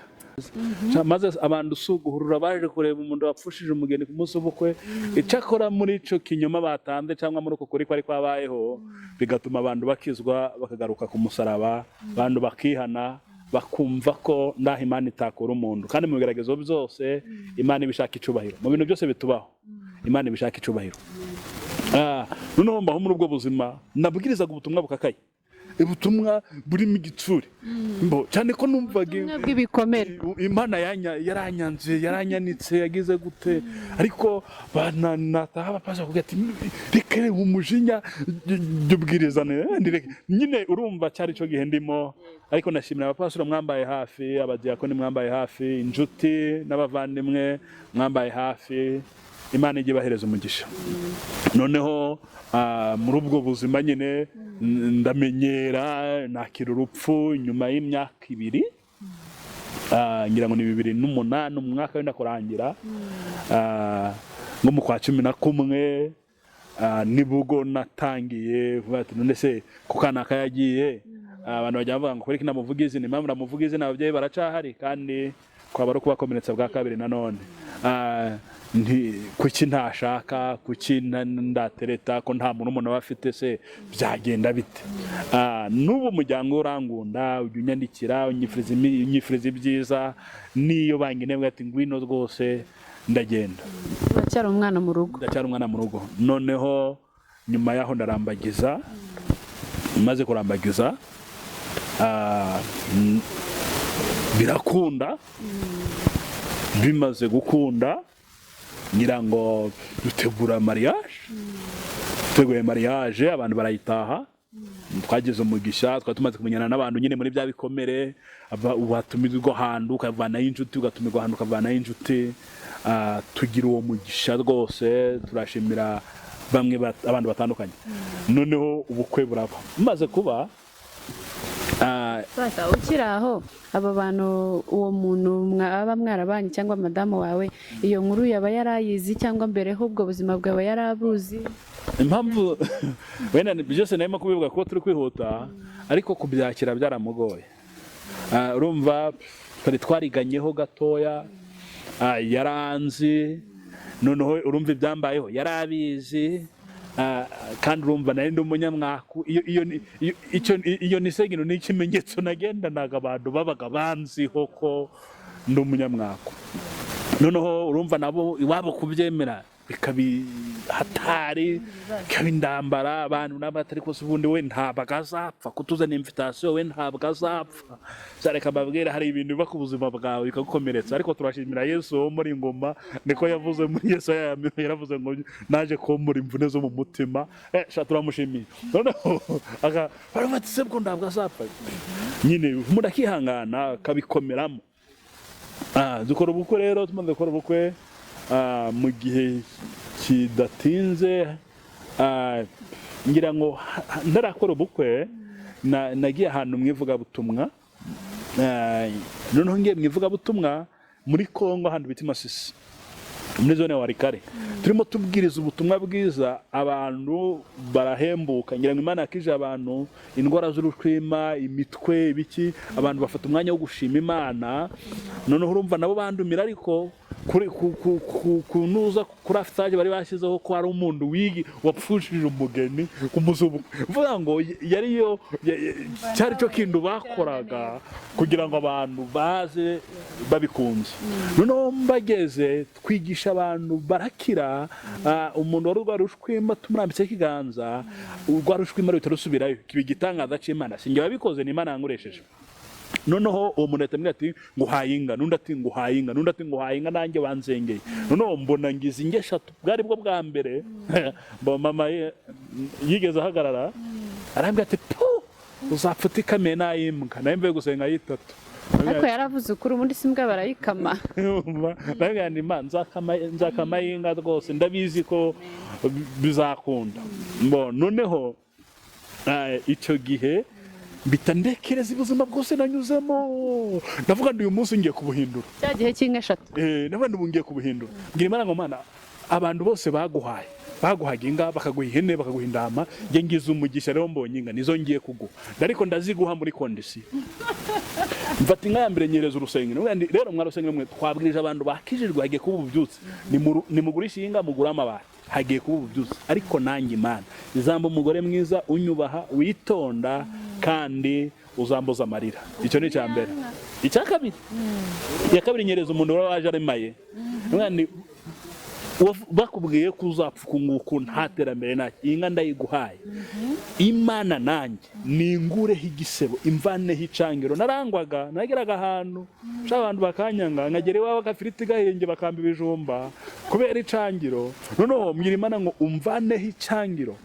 Maze abantu usuguhurura baje kureba umuntu wapfushije umugeni ku munsi w'ubukwe, icyakora muri ico kinyoma batanze cyangwa muri uko kuri kwari kwabayeho bigatuma abantu bakizwa bakagaruka ku musaraba, abantu bakihana bakumva ko ndaho Imana itakura umuntu, kandi mu bigeragezo byose Imana ibishaka icubahiro, mu bintu byose bitubaho Imana ibishaka icubahiro. Noneho mbaho muri ubwo buzima nabwirizaga ubutumwa bukakaye, ubutumwa burimo igitsure, cyane ko numvaga bw'ibikomere Imana yaranyanze, yaranyanitse, yagize gute, ariko banataha bapaza kugira ati reka umujinya byubwirizane nyine. Urumva cyari cyo gihe ndimo, ariko nashimira abapasura mwambaye hafi, abadiyakoni mwambaye hafi, inshuti n'abavandimwe mwambaye hafi. Imana ijye ibahereza umugisha. Noneho muri ubwo buzima nyine ndamenyera nakira urupfu nyuma y'imyaka 2, ngira ngo ni 2008 umwaka wenda kurangira, nko mu kwa 11 nibwo natangiye kuvuga ati none se kukanaka yagiye, abantu bajya bavuga ngo kuri kina muvugizi, ni mpamvu namuvugizi n'ababyeyi baracahari, kandi kwaba ari kubakomeretsa bwa kabiri nanone. Kuki ntashaka, kuki ndatereta, ko nta muntu umuntu bafite, se byagenda bite? N'ubu umuryango urangunda, ujya unyandikira unyifuriza ibyiza, niyo bangine bwati ngwino rwose ndagenda. Uracyari umwana mu rugo? Ndacyari umwana mu rugo. Noneho nyuma yaho ndarambagiza, maze kurambagiza birakunda, bimaze gukunda ngira ngo dutegura mariage, duteguye mariage, abantu barayitaha, twageze umugisha, twari tumaze kumenyana n'abantu nyine muri bya bikomere, watumirwa ahantu ukavanaho inshuti, ugatumirwa ahantu ukavanaho inshuti, tugira uwo mugisha rwose, turashimira bamwe abantu batandukanye. Noneho ubukwe buraba maze kuba Sasa ukiraho aba bantu, uwo muntu mwaba mwarabanye cyangwa madamu wawe, iyo nkuru yaba yarayizi cyangwa mbere hubwo buzima bwawe yarabuzi? Impamvu wenda byose narimo kubivuga ko turi kwihuta, ariko kubyakira byaramugoye. Urumva twari twariganyeho gatoya, yaranzi, noneho urumva ibyambayeho yarabizi, kandi urumva nari ndi umunyamwaku. Iyo ni segino ni ikimenyetso nagendanaga abantu babaga banziho ko ndi umunyamwaku. Noneho urumva nabo iwabo kubyemera bikabihatari, bikabindambara, abantu n'abatari kose ubundi we ntabwo azapfa kutuzana invitation, we ntabwo azapfa. Zareka babwira hari ibintu biba ku buzima bwawe bikagukomeretsa, ariko turashimira Yesu wo muri ngoma, niko yavuze muri Yesu yaravuze ngo naje komora imvune zo mu mutima. Turamushimiye. Noneho baravuga se bwo ntabwo azapfa, nyine murakihangana kabikomeramo. Dukora ubukwe rero, tumaze gukora ubukwe mu gihe kidatinze, ngira ngo ndarakora ubukwe, nagiye ahantu mwivugabutumwa, noneho ngiye mwivugabutumwa muri Kongo, ahantu bita Masisi, muri zone ya Warikare. Turimo tubwiriza ubutumwa bwiza, abantu barahembuka. Ngira ngo Imana yakije abantu indwara z'urushwima, imitwe, ibiki, abantu bafata umwanya wo gushima Imana. Noneho urumva nabo bandumira, ariko kunuza kuri aftage bari bashyizeho ko hari umuntu wapfushije umugeni umuzubu, vuga ngo yariyo cyari cyo kintu bakoraga kugira ngo abantu baze babikunze. Noneho mbageze twigisha abantu barakira, umuntu wari rwarushwima tumurambitse ikiganza, rwarushwima rutarusubirayo, kibi gitangaza cy'Imana. Singe babikoze, ni Imana yanguresheje. Noneho uwo muntu atamira ati nguhayinga, nundi ati nguhayinga, nundi ati nguhayinga, nanjye wanzengeye. Noneho mbona ngize inge 3, bwari bwo bwa mbere. Mama yigeze ahagarara arambwira ati uzapfa utikame nayimbwa, naye mvuye gusenga 3. ariko yaravuze ukuri ubundi simbwa barayikama ndavuga nti Imana nzakama inka rwose ndabizi ko bizakunda noneho icyo gihe mbita ndekereza ubuzima bwose nanyuzemo ndavuga ndi uyu munsi ngiye kubuhindura cya gihe cy'inka eshatu ndavuga ndi ngiye kubuhindura ngira Imana ngo Mana abantu bose baguhaga inga bakaguha ihene bakaguha intama nge ngize umugisha rero mbonye inga nizo ngiye kuguha ariko ndaziguha muri kondisiyo mfata inka ya mbere nyereza urusengero rero mwa rusengero mwe twabwirije abantu bakijijwe hagiye kuba ububyutse nimugurisha inga mugura amabati hagiye kuba ububyutse ariko nanjye Imana izamba umugore mwiza unyubaha witonda kandi uzambuza amarira icyo ni icya mbere icya kabiri iya kabiri nyereza umuntu waje aremaye bakubwiye ko uzapfa ukunguku nta terambere ntacyo iyi nka ndayiguhaye Imana nanjye ningureho igisebo imvaneho icangiro narangwaga nageraga ahantu abantu bakanyanga nkagera iwabo agafiriti gahenge bakamba ibijumba kubera icangiro noneho mbwira Imana ngo umvaneho icangiro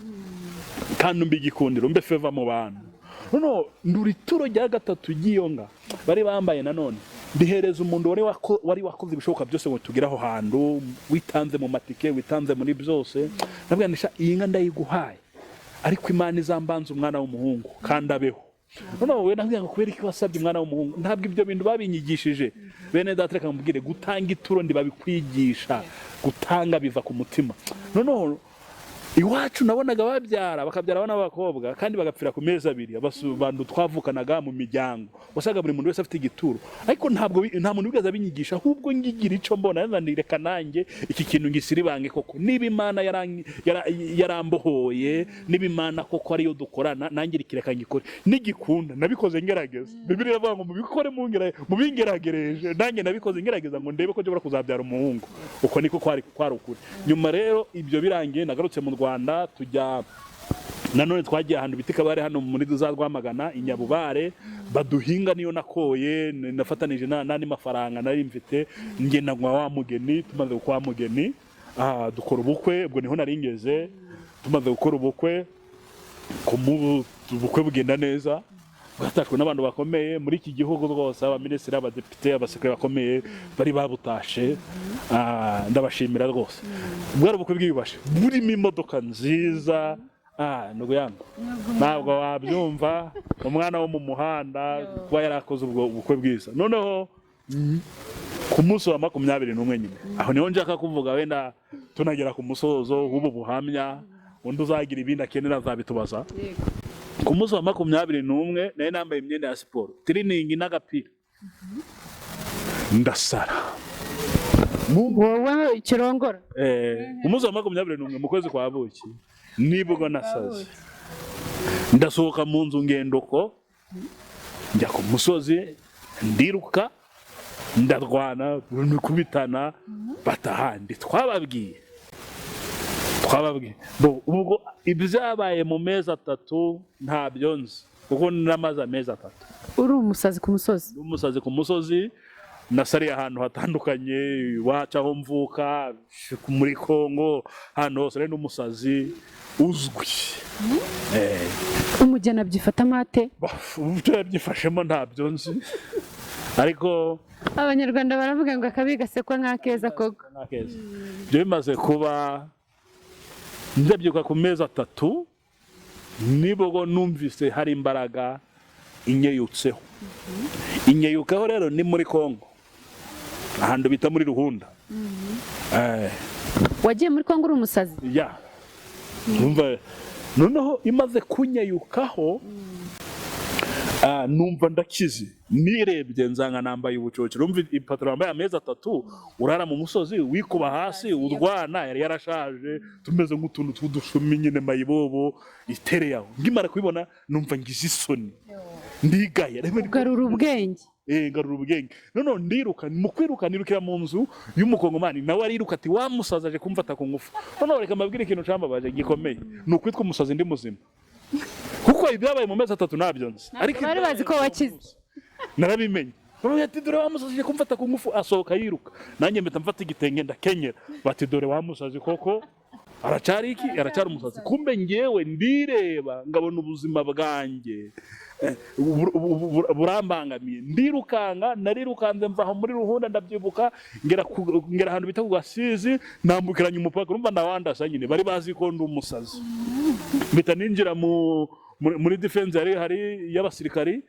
kandi umbe igikundiro umbe feva mu bantu noneho ndura ituro rya gatatu ry'iyo nka bari bambaye nanone ndihereza umuntu wari wakoze ibishoboka byose ngo tugire aho hantu witanze mu matike witanze muri byose nabwanisha iyi nka ndayiguhaye ariko Imana izambanza umwana w'umuhungu kandi abeho noneho we nabwira ngo kubera iki wasabye umwana w'umuhungu ntabwo ibyo bintu babinyigishije bene data reka mubwire gutanga ituro ndibabikwigisha gutanga biva ku mutima noneho iwacu nabonaga bakabyara abana b'abakobwa kandi bagapfira ku mezi abiri abantu twavukanaga mu miryango wasaga buri muntu wese afite igituro ariko nta muntu wigeze abinyigisha ahubwo ngigira icyo mbona reka nanjye iki kintu ngisiribange koko niba Imana yarambohoye niba Imana koko ariyo dukorana nanjye rikireka ngikore nigikunda nabikoze ngerageza Bibiliya iravuga ngo mubikore mubingeragereje nanjye nabikoze ngerageza ngo ndebe ko nshobora kuzabyara umuhungu uko niko kwari ukuri nyuma rero ibyo birangiye nagarutse mu Rwanda tujya nanone twagiye ahantu bitika bari hano muri Rwamagana inyabubare baduhinga niyo nakoye nafatanije n'andi mafaranga nari mfite ngenda ngwa wa mugeni tumaze gukwa mugeni dukora ubukwe ubwo niho nari ngeze tumaze gukora ubukwe ubukwe bugenda neza batashwe n'abantu bakomeye muri iki gihugu rwose abaminisitiri abadepite abasekretari bakomeye bari babutashe ndabashimira rwose bwari ubukwe bwiyubashe burimo imodoka nziza nubwo yangu ntabwo wabyumva umwana wo mu muhanda kuba yarakoze ubwo bukwe bwiza noneho ku munsi wa 21 nyine aho niho njaka kuvuga wenda tunagera ku musozo w'ubu buhamya undi uzagira ibindi akenera azabitubaza ku munsi wa 21 naye nambaye imyenda ya siporo training n'agapira ndasara wowe ikirongora ku munsi wa 21 mu kwezi kwa buki nibwo nasaze ndasohoka mu nzu ngendoko njya ku musozi ndiruka ndarwana kubitana batahandi twababwiye ubwo ibyabaye mu mezi 3 ntabyo nzi kuko namaze amezi 3 uri umusazi ku musozi nasariye ahantu hatandukanye waca aho mvuka muri Kongo hano hose rero n'umusazi uzwi umugena byifata mate ubyo yabyifashemo ntabyo nzi ariko abanyarwanda baravuga ngo akabi gasekwa nk'akeza koko byo bimaze kuba ndabyuka ku mezi 3 nibwo numvise hari imbaraga inyeyutseho rero ni muri Kongo ahantu bita muri Ruhunda wagiye muri Kongo uri umusazi numva noneho imaze kunyeyukaho numva ndakize nirebye nzanga nambaye ubucoce urumva ipataro yambaye amezi 3 urara mu musozi wikuba hasi urwana yari yarashaje tumeze nk'utuntu tw'udushumi nyine mayibobo itere yaho ngimara kubibona numva ngize isoni ndigaye garura ubwenge garura ubwenge none ndiruka mu kwiruka nirukira mu nzu y'umukongomani nawe ariruka ati wa musazaje kumfata ku ngufu none reka mbabwire ikintu cambabaje gikomeye nukwitwa umusazi ndi muzima kuko ibyabaye mu mezi 3 nabyo nzi ariko bari bazi ko wakize narabimenye bati dore wa musazi kumfata ku ngufu asohoka yiruka nanjye mpita mfata igitenge ndakenyera bati dore wa musazi koko aracari iki aracari umusazi. Kumbe ngewe ndireba ngabona ubuzima bwanjye burambangamiye, ndirukanga narirukanze mva aho muri Ruhunda ndabyibuka ngera ahantu bita ku Gasizi, nambukiranya umupaka, urumva ndawandasa nyine, bari bazi ko ndi umusazi. Mpita ninjira muri defense hari y'abasirikari,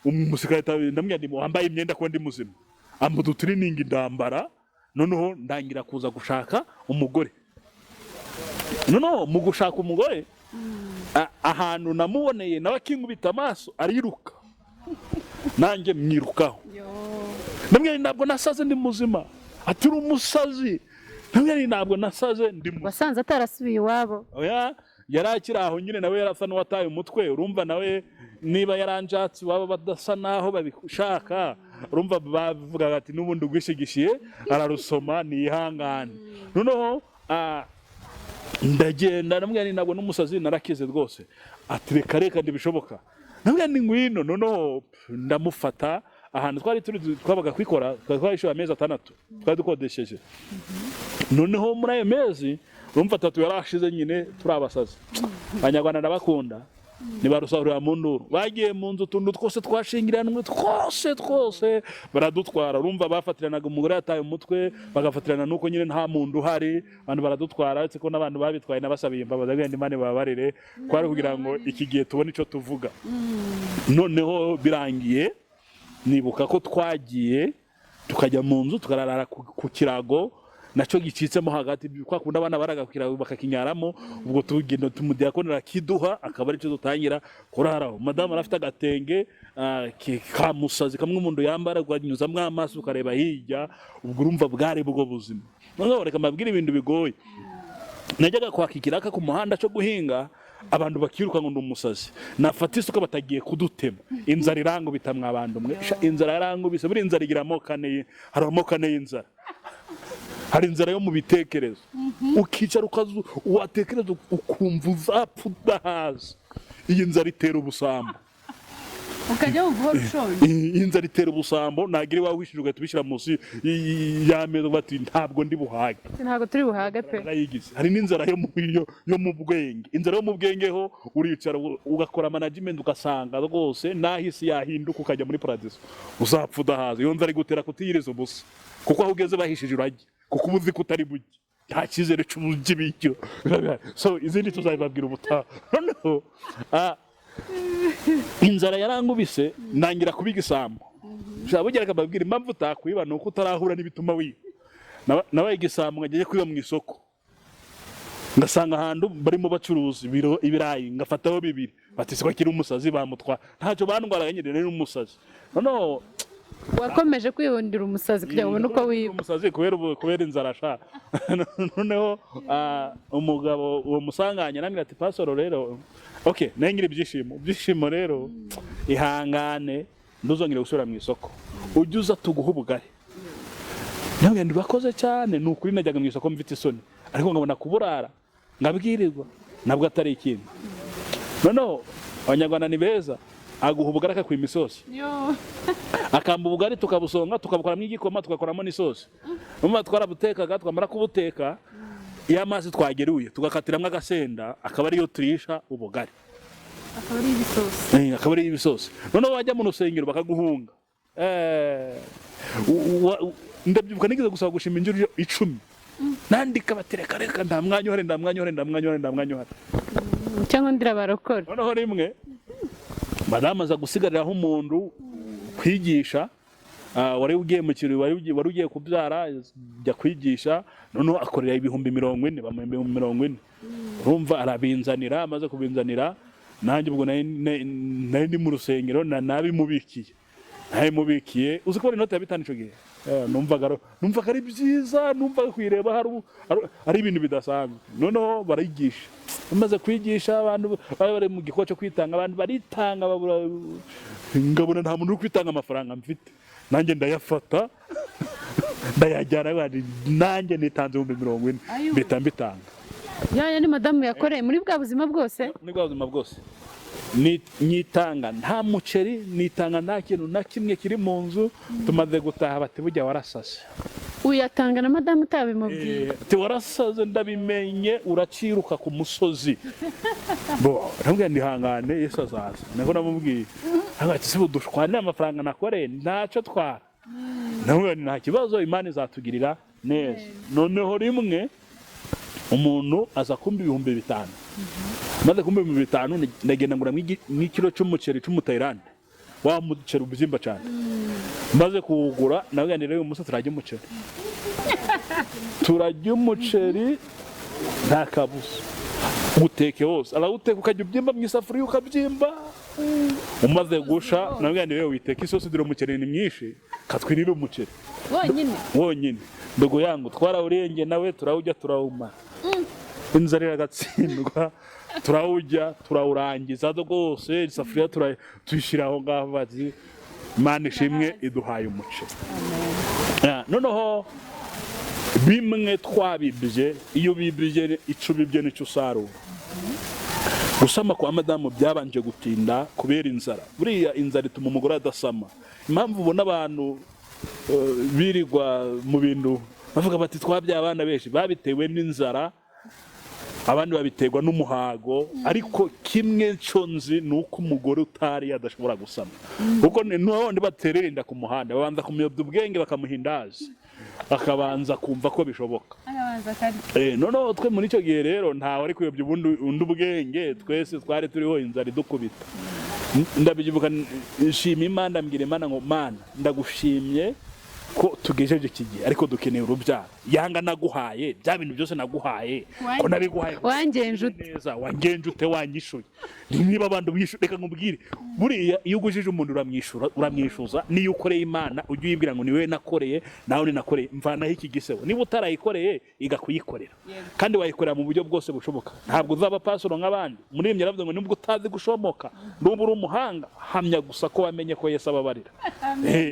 umusirikare ndamwira wambaye imyenda ko ndi muzima, ambuza uturiningi ndambara, noneho ndangira kuza gushaka umugore. Noneho mu gushaka umugore ahantu namuboneye nawe akinkubita amaso ariruka, nanjye mwirukaho. Ndamwira ntabwo nasaze ndi muzima, ati uri umusazi. Ndamwira ntabwo nasaze ndi muzima. Wasanze atarasubiye iwabo? Oya, yari akiri aho nyine, nawe yarasa n'uwataye umutwe. Urumva nawe niba yaranjatsi waba badasa naho babishaka, urumva bavuga ati n'ubundi ugwishigishiye ararusoma niyihangane. Noneho ndagenda ndamwira ntabwo n'umusazi narakize rwose. Ati reka ndibishoboka. Ndamwira ni ngwino. Noneho ndamufata ahantu twabaga kwikora, twarishyuye amezi 6 twari dukodesheje. Noneho muri ayo mezi urumva 3 yarashize nyine turabasazi. Abanyarwanda ndabakunda, nibarusahurira mu nduru, bagiye mu nzu tundu twose twashingiranwe twose baradutwara. Urumva bafatiranaga umugore yataye umutwe, bagafatirana nuko nyine nta muntu uhari, abantu baradutwara. Ariko ko n'abantu babitwaye nabasabiye imbabazi, agenda Imana babarire, kwari kugira ngo iki gihe tubone ico tuvuga. Noneho birangiye nibuka ko twagiye tukajya mu nzu tukarara ku kirago, naco gicitsemo hagati, kwa kunda abana baragakira bakakinyaramo. Ubwo tugenda tumudiakonera kiduha, akaba ari cyo dutangira kuraraho. Madame arafite agatenge kamusazi kamwe umuntu yambara, gwanyuzamwe amaso ukareba hirya. Ubwo urumva bwari bwo buzima. Noneho reka mabwira ibintu bigoye. Najyaga kwakikiraka ku muhanda cyo guhinga, abantu bakiruka ngo ndumusazi, nafata isuka batagiye kudutema. Inzara irango bitamwa abantu mwe, inzara yarango bisa, buri inzara igira amoko ane, hari amoko ane y'inzara. Hari inzara yo mu bitekerezo, ukicara watekereza ukumva uzapfa udahaza. Iyi nzara itera ubusambo, ukajya wumva ushonje. Iyi nzara itera ubusambo, nagira iwawe wishije ugahita ubishyira munsi y'ameza bati ntabwo ndi buhage. Ntabwo turi buhage pe. Hari n'inzara yo mu bwenge. Inzara yo mu bwenge ho uricara ugakora management ugasanga rwose nahisi yahinduka ukajya muri paradiso, uzapfa udahaza. Iyo nzara igutera kutiyiriza ubusa, kuko aho ugeze bahishije urajya, kuko ubuzi kutari buke, nta cyizere cy'ibiryo. So izindi tuzabibabwira ubutaha. Noneho inzara yarangubise, nangira kubiga isambo. Burya akababwira impamvu utakwiba ni uko utarahura n'ibituma wiba. Nabaye igisambo ngagiye kwiba mu isoko, ngasanga ahantu barimo bacuruza ibirayi, ngafataho 2 bati siko kiri umusazi bamutwa, ntacyo bandwaraga nyine rero umusazi. Noneho wakomeje kwihundira umusazi kugira ngo nuko wiba umusazi kubera inzara sha. Noneho umugabo uwo musanganya namwe ati pasoro rero okay nengira ibyishimo rero ihangane nduzongere gusura mu isoko, ujya tuguha ubugari. Nawe ndibakoze cyane, nukuri najyaga mu isoko mfite isoni, ariko ngabona kuburara ngabwirirwa nabwo atari ikindi. Noneho abanyarwanda ni beza, aguha ubugari akakwima isosi, akamba ubugari tukabusonga tukabukoramo igikoma tugakoramo n'isosi. Mama twarabutekaga, twamara kubuteka iyo amazi twageruye tugakatiramo agasenda, akaba ariyo turisha ubugari, akaba ari ibisosi. Noneho wajya mu rusengero bakaguhunga. Ndabyibuka nigeze gusaba gushima injuru 10, nandika batereka reka nta mwanya uhari cyangwa ndira barokora. Noneho rimwe madame aza gusigariraho umuntu kwigisha, wari ugiye mu kirori, wari ugiye kubyara, jya kwigisha. Noneho akorera 40,000, bamuha 40,000. Urumva arabinzanira, amaze kubinzanira, nanjye ubwo nari ndi mu rusengero nabimubikiye. Uzi ko inoti ya 5 ico gihe numvaga ari byiza, numvaga kwireba ari ibintu bidasanzwe. Noneho barigisha, bamaze kwigisha abantu bari mu gikoco cyo kwitanga, abantu baritanga, ngabona nta muntu uri kwitanga amafaranga mfite, nanjye ndayafata ndayajyana, nanjye nitanze 40,000 mbitanga. Yaya ni madamu yakoreye muri bwa buzima bwose, muri bwa buzima bwose nitanga nta muceri, nitanga nta kintu na kimwe kiri mu nzu. Tumaze gutaha bati bujya warasase, uyatanga na madamu utabimubwiye. ati warasaze ndabimenye uraciruka ku musozi bo ntabwo ndihangane Yesu azaza nako namubwiye ati se budushwane amafaranga nakoreye ntacyo twara ntabwo nta kibazo Imana izatugirira neza. Noneho rimwe umuntu aza kumba 5,000 maze kumba 5,000 ndagenda ngura nk'ikiro cy'umuceri cy'umutayirande wa muceri ubuzimba cyane maze kuwugura nabwo rero uyu munsi turajya umuceri nta kabuza uteke wose arawuteka ukajya ubyimba mu isafuriya ukabyimba umaze gusha nabwo rero witeka isosi dore umuceri ni mwinshi katwirira umuceri wonyine ndogo yangu twarawurenge nawe turawujya turawumara inzara iragatsindwa turawujya turawurangiza rwose isafuriya tuyishyiraho ngaho bazi Imana ishimwe iduhaye umuceri. Noneho bimwe twabibye iyo bibye ico bibye n'icyo usarura gusama kwa madamu byabanje gutinda kubera inzara. Buriya inzara ituma umugore adasama. Impamvu ubona abantu birirwa mu bintu bavuga bati twabya abana benshi babitewe n'inzara abandi babiterwa n'umuhago ariko kimwe cyo nzi nuko umugore utari adashobora gusama kuko n'abandi batererinda ku muhanda babanza kumuyobya ubwenge bakamuhindaza akabanza kumva ko bishoboka noneho twe muri icyo gihe rero ntawe ari kuyobya undi ubwenge twese twari turiho inzara idukubita ndabyibuka nshima Imana mbwira Imana ngo Mana ndagushimye ko tugejeje iki gihe ariko dukeneye urubyaro yanga naguhaye bya bintu byose naguhaye ko nabiguhaye wangenje neza wangenje ute wanyishuye niba abantu bishuka nkubwire buriya iyo ugujije umuntu uramwishuza niyo ukoreye Imana ujye uyibwira ngo niwe nakoreye nawe ni nakoreye mvanaho iki gisebo niba utarayikoreye igakuyikorera kandi wayikorera mu buryo bwose bushoboka ntabwo uzaba pasoro nk'abandi muri imye yaravuze ngo nubwo utazi gushomoka n'ubu uri umuhanga hamya gusa ko wamenye ko Yesu ababarira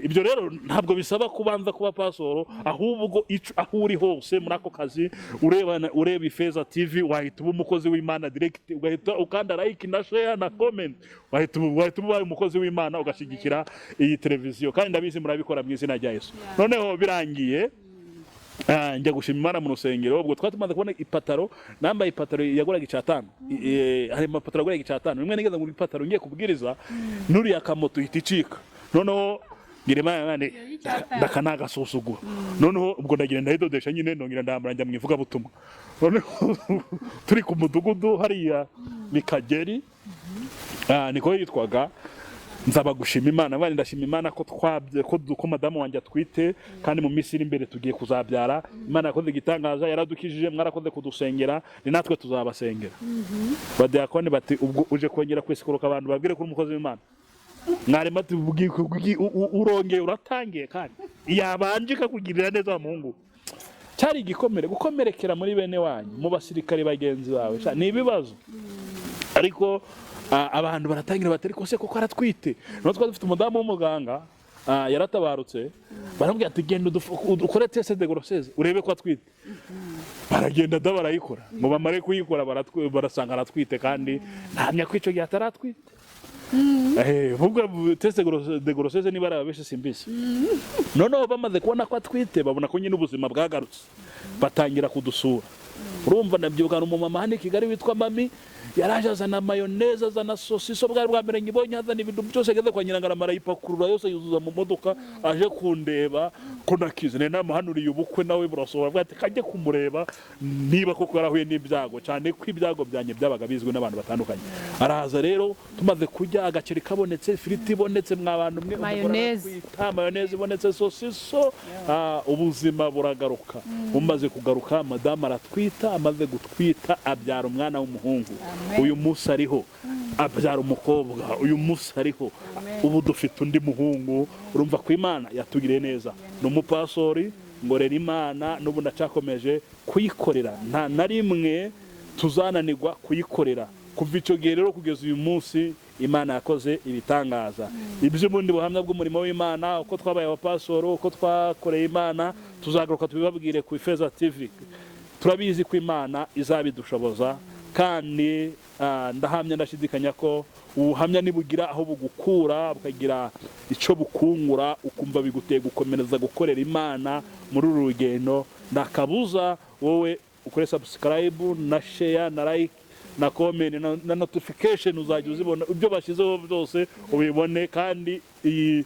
ibyo rero ntabwo bisaba kubanza kuba pasoro ahubwo aho uri hose muri ako kazi ureba Ifeza TV wahita uba umukozi w'Imana direct ugahita ukanda like na share na comment wahita uba umukozi w'Imana ugashigikira iyi televiziyo kandi ndabizi murabikora mu izina rya Yesu. Noneho birangiye njya gushima Imana mu rusengero ubwo twatumaze kubona ipataro nambaye ipataro yaguraga 5,000 hari amapataro yaguraga 5,000 rimwe nigeze ngura ipataro ngiye kubwiriza nuri akamoto hiticika noneho ngirema ndakanaga susugura noneho ubwo ndagira ndahidodesha nyine ndongira ndambara njya mwivuga butumwa noneho turi ku mudugudu hariya Mikageri niko yitwaga nzaba gushima Imana bandi ndashima Imana ko twabye ko madamu wanjye atwite kandi mu minsi iri imbere tugiye kuzabyara Imana yakoze igitangaza yaradukijije mwarakoze kudusengera ni natwe tuzabasengera badiakoni bati ubwo uje kongera kwisikoroka abantu babwire ko umukozi w'Imana mwarema urongeye uratangiye kandi yabanje kakugirira neza Mungu cyari igikomere gukomerekera muri bene wanyu mu basirikare bagenzi bawe ni ibibazo ariko abantu baratangira batari ko se kuko aratwite no twafite umudamu w'umuganga yaratabarutse baramubwira ati genda ukore test de grossesse urebe ko atwite baragenda barayikora ngo bamare kuyikora barasanga aratwite kandi ntamya kwico gihe ataratwite vuga test de grossesse niba arabeshe simbisi noneho bamaze kubona ko atwite babona ko nyine ubuzima bwagarutse batangira kudusura urumva nabyukana umumama hano Kigali witwa Mami yaraje azana mayoneze azana sosiso bwa mbere ngibonye azana ibintu byose ageze kwa Nyirangarama yipakurura yose yuzuza mu modoka aje kundeba ko nakize namuhanuriye ubukwe nawe burasohora bwate kajye kumureba niba koko yarahuye n'ibyago cyane ko ibyago byanye byabaga bizwe n'abantu batandukanye araza rero tumaze kujya agaceri kabonetse ifiriti ibonetse mw'abantu mwe mayoneze ibonetse sosiso ubuzima buragaruka umaze kugaruka madama aratwita amaze gutwita abyara umwana w'umuhungu uyu munsi ariho abyara umukobwa uyu munsi ariho ubu dufite undi muhungu urumva ko Imana yatugiriye neza n'umupasori ngorera Imana n'ubu ndacakomeje kuyikorera nta na rimwe tuzananirwa kuyikorera kuva icyo gihe rero kugeza uyu munsi Imana yakoze ibitangaza iby'ubundi buhamya bw'umurimo w'Imana uko twabaye abapasoro uko twakoreye Imana tuzagaruka tubibabwire ku Ifeza TV turabizi ko Imana izabidushoboza kandi ndahamya ndashidikanya ko ubuhamya nibugira aho bugukura bukagira icyo bukungura ukumva biguteye gukomereza gukorera Imana muri uru rugendo, ndakabuza wowe ukore subscribe na share na like na comment na notification, uzajya uzibona ibyo bashyizeho byose ubibone. Kandi iyi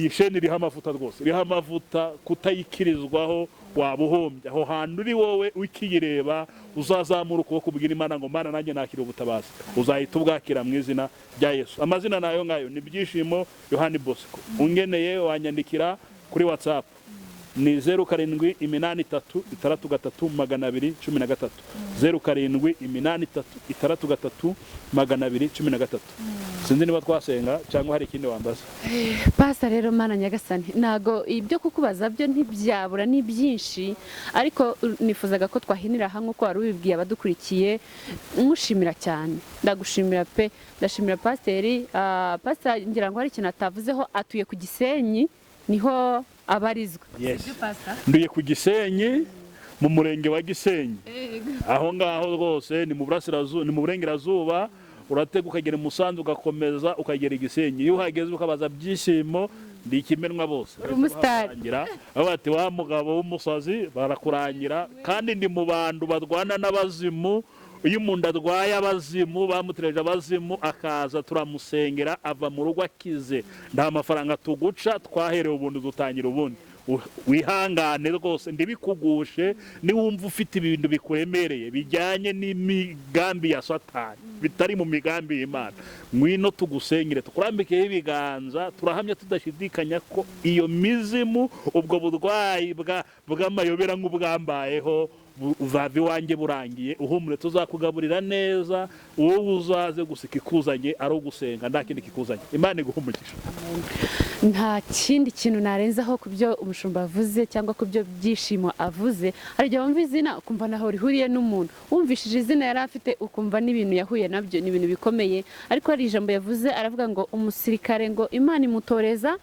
sheni iriho amavuta rwose, iriho amavuta, kutayikirizwaho waba uhombye. Aho hantu uri wowe ukiyireba uzazamura ukuboko kubwira Imana ngo Mana nanjye nakira ubutabazi, uzahita ubwakira mu izina rya Yesu. Amazina nayo ngayo ni Byishimo Yohani Bosco. Ungeneye wanyandikira kuri WhatsApp ni 0783633213 0783633213. Sinzi niba twasenga cyangwa hari ikindi wambaza. Pastor rero Mana nyagasani, nago ibyo kukubaza byo ntibyabura ni byinshi, ariko nifuzaga ko twahinira hamwe uko wari ubibwiye abadukurikiye. Nkushimira cyane, ndagushimira pe, ndashimira Pastor. Pastor ngira ngo hari ikintu atavuzeho, atuye ku Gisenyi niho abarizwa. Yes. Nduye ku Gisenyi mu murenge wa Gisenyi. Aho ngaho rwose ni mu burasirazuba, ni mu burengerazuba. Uratega ukagera Musanze ugakomeza ukagera Gisenyi. Iyo uhageze ukabaza Byishimo ndi ikimenwa bose. Umustar. Abati wa mugabo w'umusazi barakurangira, kandi ndi mu bantu barwana n'abazimu. Iyo umuntu arwaye abazimu bamutereje abazimu akaza turamusengera ava mu rugo akize, nta mafaranga tuguca, twaherewe ubundi dutangira ubundi. Wihangane rwose ndibikugushe, niwumva ufite ibintu bikuremereye bijyanye n'imigambi ya Satani bitari mu migambi y'Imana, ngwino tugusengere tukurambikeho ibiganza. Turahamya tudashidikanya ko iyo mizimu, ubwo burwayi bw'amayobera nk'ubwambayeho uzava iwanjye burangiye. Uhumure tuzakugaburira neza, wowe uzaze gusa ikikuzanye ari ugusenga, nta kindi kikuzanye. Imana iguhumugisha. Nta kindi kintu narenzaho ku byo umushumba avuze cyangwa ku byo Byishimo avuze. Hari igihe wumva izina ukumva naho rihuriye n'umuntu, wumvishije izina yari afite ukumva n'ibintu yahuye nabyo ni ibintu bikomeye. Ariko hari ijambo yavuze, aravuga ngo umusirikare ngo Imana imutoreza.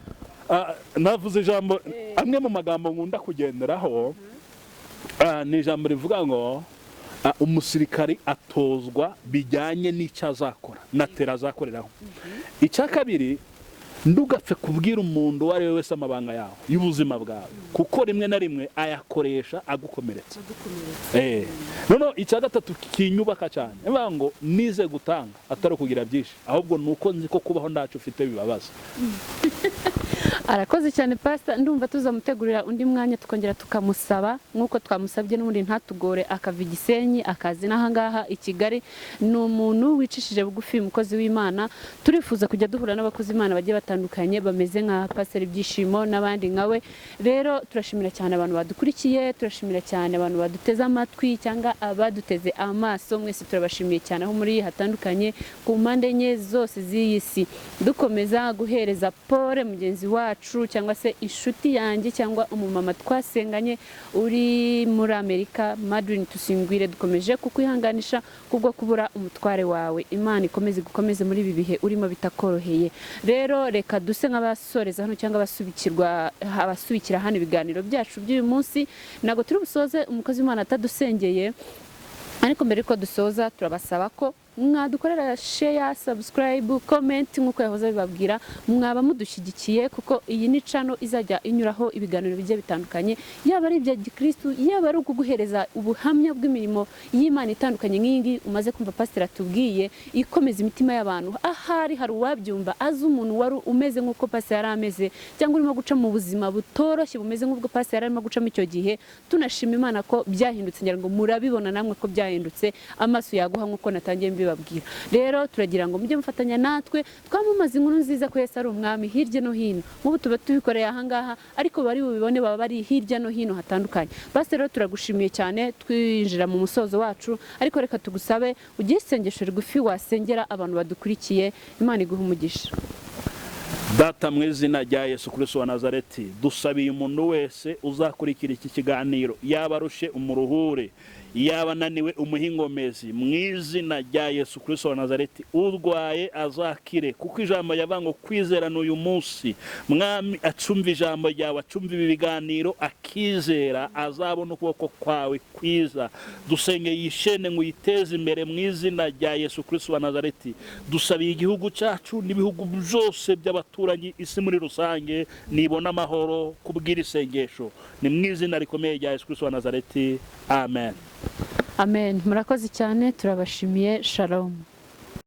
Navuze ijambo amwe mu magambo nkunda kugenderaho. Ni ijambo rivuga ngo umusirikari atozwa bijyanye n'icyo azakora na tera azakoreraho. Icya kabiri, ndugapfe kubwira umuntu uwo ari we wese amabanga yawe y'ubuzima bwawe, kuko rimwe na rimwe ayakoresha agukomeretsa. Noneho icya gatatu kinyubaka cyane, niba ngo nize gutanga atari ukugira byinshi, ahubwo nuko nzi ko kubaho ndacu ufite bibabaza. Arakoze cyane Pastor, ndumva tuzamutegurira undi mwanya tukongera tukamusaba nkuko twamusabye, n'ubundi ntatugore akava Gisenyi akazi n'ahangaha i Kigali. Ni umuntu wicishije bugufi, umukozi w'Imana. Turifuza kujya duhura n'abakozi Imana bagiye batandukanye bameze nka Pastor Byishimo n'abandi nkawe. Rero turashimira cyane abantu badukurikiye, turashimira cyane abantu baduteze amatwi cyangwa abaduteze amaso. Mwese turabashimiye cyane aho muri hatandukanye ku mpande enye zose z'iyi si. Dukomeza guhereza Paul mugenzi wacu cyangwa se inshuti yanjye cyangwa umumama twasenganye uri muri Amerika, Madrid, tusingwire. Dukomeje kukwihanganisha kubwo kubura umutware wawe. Imana ikomeze gukomeze muri ibi bihe urimo bitakoroheye. Rero reka duse nk'abasoreza hano cyangwa abasubikira hano ibiganiro byacu by'uyu munsi. Nago turi busoze umukozi w'Imana atadusengeye, ariko mbere ko dusoza turabasaba ko mwadukorera share, subscribe, comment nkuko yahoze bibabwira. Mwaba mudushyigikiye kuko iyi ni channel izajya inyuraho ibiganiro bigiye bitandukanye, yaba ari ibya Gikristo, yaba ari uguhereza ubuhamya bw'imirimo y'Imana itandukanye nk'ingi umaze kumva Pastor atubwiye, ikomeza imitima y'abantu. Ahari hari uwabyumva azi umuntu wari umeze nkuko Pastor yari ameze, cyangwa urimo guca mu buzima butoroshye bumeze nk'ubwo Pastor yari arimo gucamo icyo gihe. Tunashima Imana ko byahindutse, ngira ngo murabibona namwe ko byahindutse, amaso yaguha nkuko natangiye mbibabwira. Rero turagira ngo mujye mufatanya natwe twamamaza inkuru nziza ko Yesu ari umwami hirya no hino. Nk'ubu tuba tubikoreye ahangaha, ariko bari bubibone baba bari hirya no hino hatandukanye. Basi rero turagushimiye cyane, twinjira mu musozo wacu, ariko reka tugusabe ugiye isengesho rigufi wasengera abantu badukurikiye. Imana iguha umugisha. Data mu izina rya Yesu Kristo wa Nazareti, dusabiye umuntu wese uzakurikira iki kiganiro, yaba arushe umuruhure, yaba ananiwe umuhingomezi mu izina rya Yesu Kristo wa Nazareti. Urwaye azakire, kuko ijambo yavuga ngo kwizera n'uyu munsi. Mwami acumva ijambo ryawe, acumva ibi biganiro, akizera azabona ukuboko kwawe kwiza. Dusenge yishene ngo uyiteze imbere mu izina rya Yesu Kristo wa Nazareti. Dusabiye igihugu cyacu n'ibihugu byose by'abaturanyi, isi muri rusange nibona amahoro kubwira isengesho. Ni mu izina rikomeye rya Yesu Kristo wa Nazareti. Amen. Amen. Murakoze cyane, turabashimiye. Shalom.